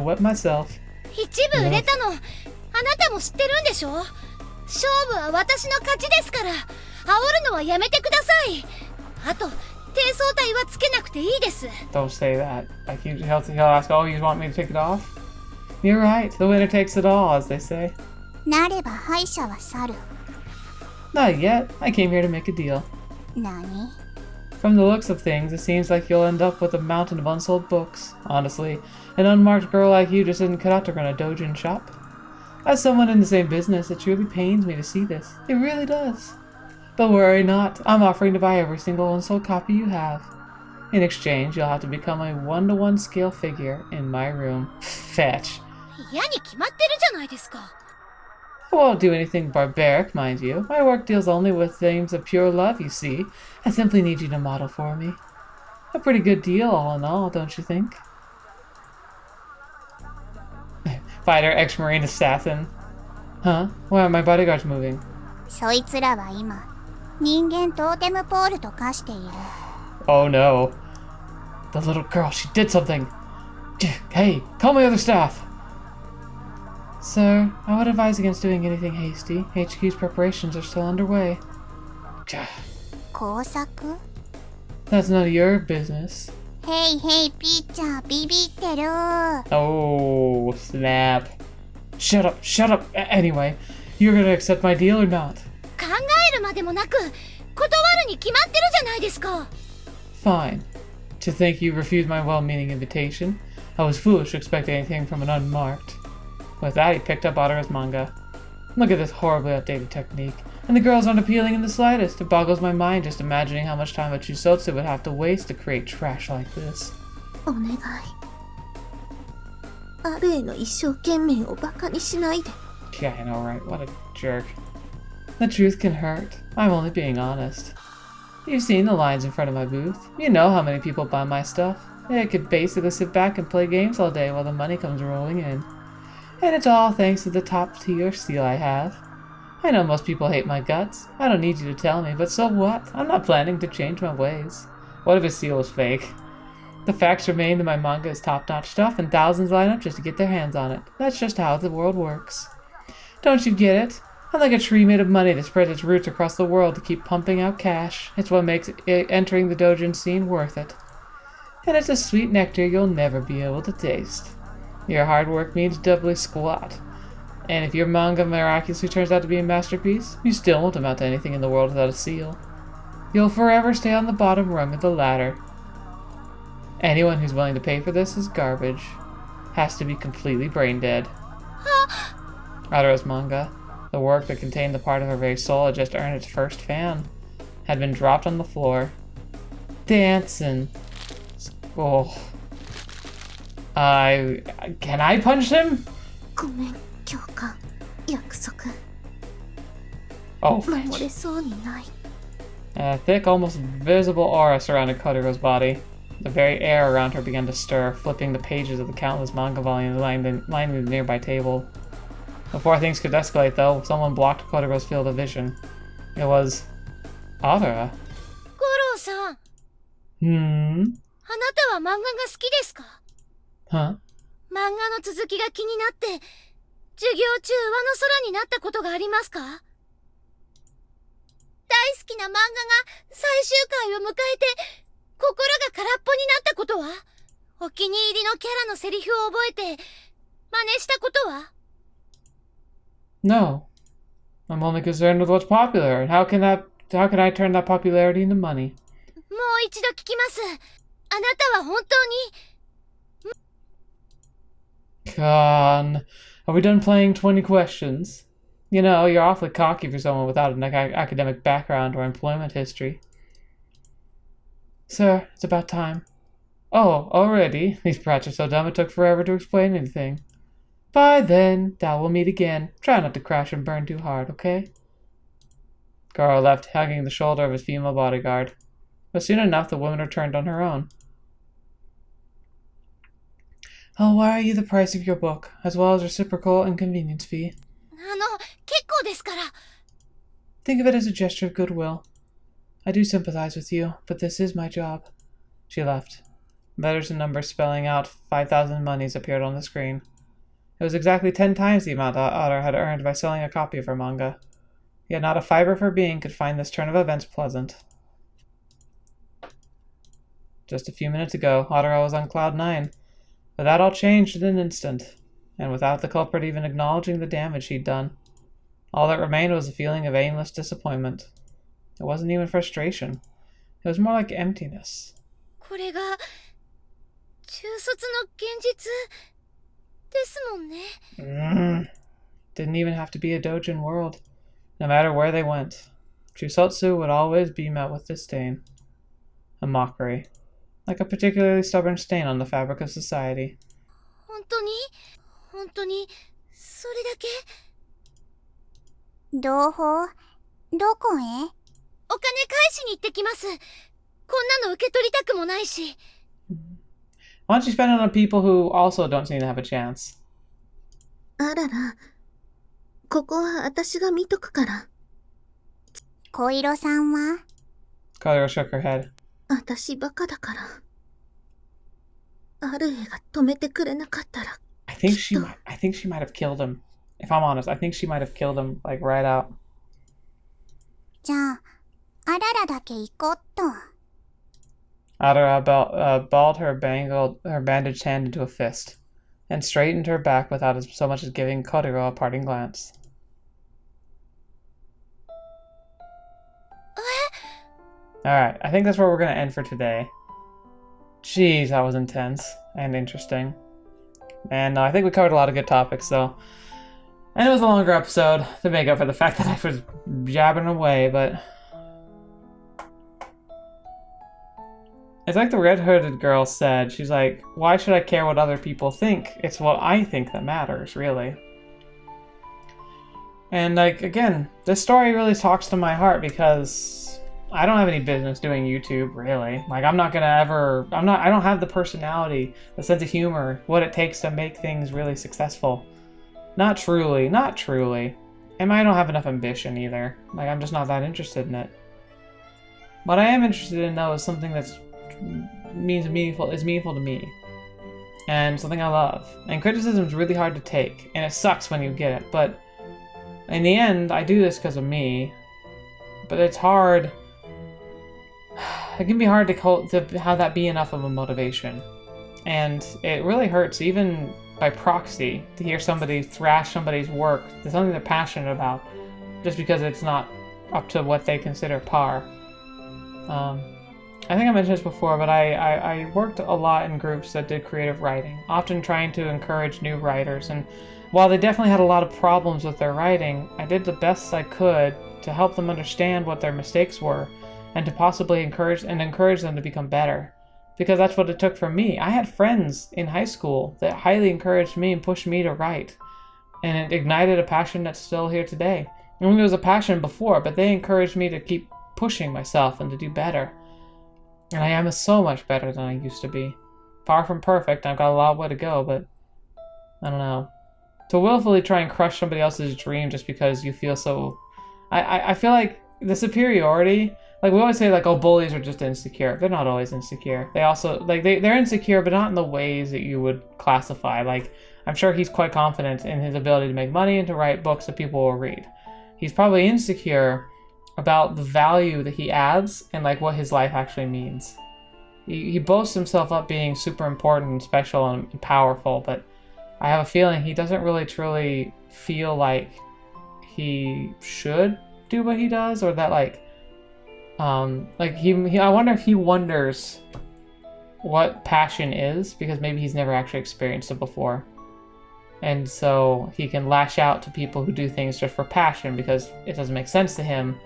wet myself. 一部売れたのあなたも知ってるんでしょ。勝負は私の勝ちですから煽るのはやめてください。あと低層体はつけなくていいです。 Don't say that. Like he'll ask, oh, you want me to take it off? You're right. The winner takes it all, as they say. なれば敗者は去る。 Not yet. I came here to make a deal. 何？ From the looks of things, it seems like you'll end up with a mountain of unsold books. Honestly, an unmarked girl like you just isn't cut out to run a dojin shop. As someone in the same business, it truly pains me to see this. It really does. But worry not. I'm offering to buy every single unsold copy you have. In exchange, you'll have to become a 1-to-1 scale figure in my room. Fetch. 嫌に決まってるじゃないですか。 I won't do anything barbaric, mind you. My work deals only with themes of pure love, you see. I simply need you to model for me. A pretty good deal, all in all, don't you think? Fighter, ex-marine, assassin. Huh? Why are my bodyguards moving? そいつらは今、人間トーテムポールと化している。 Oh no. The little girl, she did something. Hey, call my other staff. Sir, I would advise against doing anything hasty. HQ's preparations are still underway. 工作？ That's none of your business. へいへいピッチャービビってる。 Oh, snap. Shut up. Anyway, you're gonna accept my deal or not? 考えるまでもなく断るに決まってるじゃないですか。 Fine. To think you refused my well-meaning invitation. I was foolish to expect anything from an unmarked. With that, he picked up Arara's manga. Look at this horribly outdated technique. And the girls aren't appealing in the slightest. It boggles my mind just imagining how much time a Chuusotsu would have to waste to create trash like this. お願い。アルエの一生懸命をバカにしないで。 Yeah, I know, right? What a jerk. The truth can hurt. I'm only being honest. You've seen the lines in front of my booth. You know how many people buy my stuff. I could basically sit back and play games all day while the money comes rolling in. And it's all thanks to the top-tier seal I have. I know most people hate my guts. I don't need you to tell me, but so what? I'm not planning to change my ways. What if his seal was fake? The facts remain that my manga is top-notch stuff and thousands line up just to get their hands on it. That's just how the world works. Don't you get it? I'm like a tree made of money that spreads its roots across the world to keep pumping out cash. It's what makes entering the doujin scene worth it. And it's a sweet nectar you'll never be able to taste. Your hard work means doubly squat. And if your manga miraculously turns out to be a masterpiece, you still won't amount to anything in the world without a seal. You'll forever stay on the bottom rung of the ladder. Anyone who's willing to pay for this is garbage. Has to be completely brain dead. Arara's manga, the work that contained the part of her very soul, had just earned its first fan, had been dropped on the floor. Dancing. Oh. Can I punch him? ごめん、教官。約束。 Oh, 守れそうにない。 A thick, almost visible aura surrounded Koiro's body. The very air around her began to stir, flipping the pages of the countless manga volumes lining the nearby table. Before things could escalate, though, someone blocked Koiro's field of vision. It was Arara. 五郎さん、あなたは漫画が好きですか？ Huh? 漫画の続きが気になって、授業中上の空になったことがありますか？大好きな漫画が最終回を迎えて、心が空っぽになったことは？お気に入りのキャラのセリフを覚えて、真似したことは？ No. I'm only concerned with what's popular, and how can I turn that popularity into money? もう一度聞きます。あなたは本当に Con. Are we done playing 20 questions? You know, you're awfully cocky for someone without an academic background or employment history. Sir, it's about time. Oh, already? These brats are so dumb it took forever to explain anything. Bye then. Now we'll meet again. Try not to crash and burn too hard, okay? Koiro left, hugging the shoulder of his female bodyguard. But soon enough, the woman returned on her own. I'll wire you the price of your book, as well as reciprocal and convenience fee. 結構ですから。 Think of it as a gesture of goodwill. I do sympathize with you, but this is my job. She left. Letters and numbers spelling out 5,000 monies appeared on the screen. It was exactly 10 times the amount Arara had earned by selling a copy of her manga. Yet not a fiber of her being could find this turn of events pleasant. Just a few minutes ago, Arara was on cloud 9, but that all changed in an instant, and without the culprit even acknowledging the damage she'd done. All that remained was a feeling of aimless disappointment. It wasn't even frustration. It was more like emptiness. これが中卒の現実ですもんね。Didn't even have to be a doujin world. No matter where they went, Chuusotsu would always be met with disdain. A mockery. Like a particularly stubborn stain on the fabric of society. 本当にそれだけ？どこへ？お金返しに行ってきます。こんなの受け取りたくもないし。Why don't you spend it on people who also don't seem to have a chance? あらら、ここは私が見とくから。小色さんは？ Koiro shook her head. 私バカだから。アルエが止めてくれなかったら。I think she might have killed him. If I'm honest, I think she might have killed him, like, right out. じゃあ、あららだけ行こっと。Arara balled her bandaged hand into a fist, and straightened her back without so much as giving Koiro a parting glance. Alright, I think that's where we're going to end for today. Jeez, that was intense and interesting. And I think we covered a lot of good topics, so. And it was a longer episode to make up for the fact that I was jabbing away, but. It's like the red-hooded girl said. She's like, why should I care what other people think? It's what I think that matters, really. And, like, again, this story really talks to my heart because I don't have any business doing YouTube, really. Like, I'm not gonna ever... I don't have the personality, the sense of humor, what it takes to make things really successful. Not truly. Not truly. And I don't have enough ambition, either. Like, I'm just not that interested in it. What I am interested in, though, is something that's meaningful to me, and something I love. And criticism is really hard to take, and it sucks when you get it, but in the end I do this because of me. But it's hard. It can be hard to have that be enough of a motivation, and it really hurts even by proxy to hear somebody thrash somebody's work, to something they're passionate about, just because it's not up to what they consider par. I think I mentioned this before, but I worked a lot in groups that did creative writing, often trying to encourage new writers, and while they definitely had a lot of problems with their writing, I did the best I could to help them understand what their mistakes were, and to possibly encourage them to become better. Because that's what it took from me. I had friends in high school that highly encouraged me and pushed me to write, and it ignited a passion that's still here today. I mean, it was a passion before, but they encouraged me to keep pushing myself and to do better. And I am so much better than I used to be. Far from perfect, I've got a long way to go, but I don't know. To willfully try and crush somebody else's dream just because you feel so... I feel like the superiority... Like, we always say, like, oh, bullies are just insecure. They're not always insecure. They also... Like, they're insecure, but not in the ways that you would classify. Like, I'm sure he's quite confident in his ability to make money and to write books that people will read. He's probably insecure about the value that he adds and like what his life actually means. He boasts himself up being super important and special and powerful, but I have a feeling he doesn't really truly feel like he should do what he does, or that I wonder if he wonders what passion is, because maybe he's never actually experienced it before. And so he can lash out to people who do things just for passion because it doesn't make sense to him,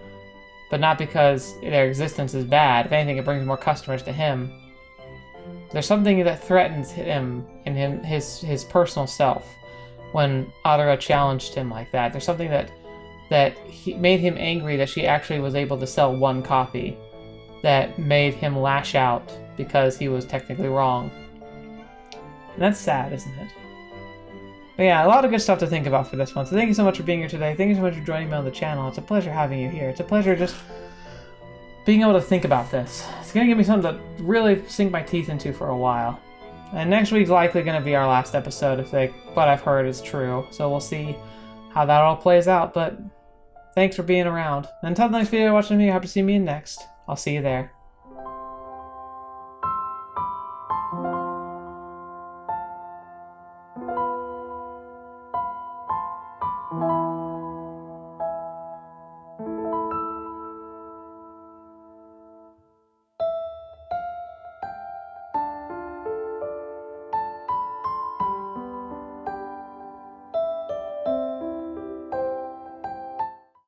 but not because their existence is bad. If anything, it brings more customers to him. There's something that threatens him in his personal self when Arara challenged him like that. There's something that made him angry that she actually was able to sell one copy, that made him lash out because he was technically wrong. And that's sad, isn't it? But yeah, a lot of good stuff to think about for this one. So thank you so much for being here today. Thank you so much for joining me on the channel. It's a pleasure having you here. It's a pleasure just being able to think about this. It's going to give me something to really sink my teeth into for a while. And next week's likely going to be our last episode if what I've heard is true. So we'll see how that all plays out. But thanks for being around. And until the next video you're watching me, you hope to see me in next. I'll see you there.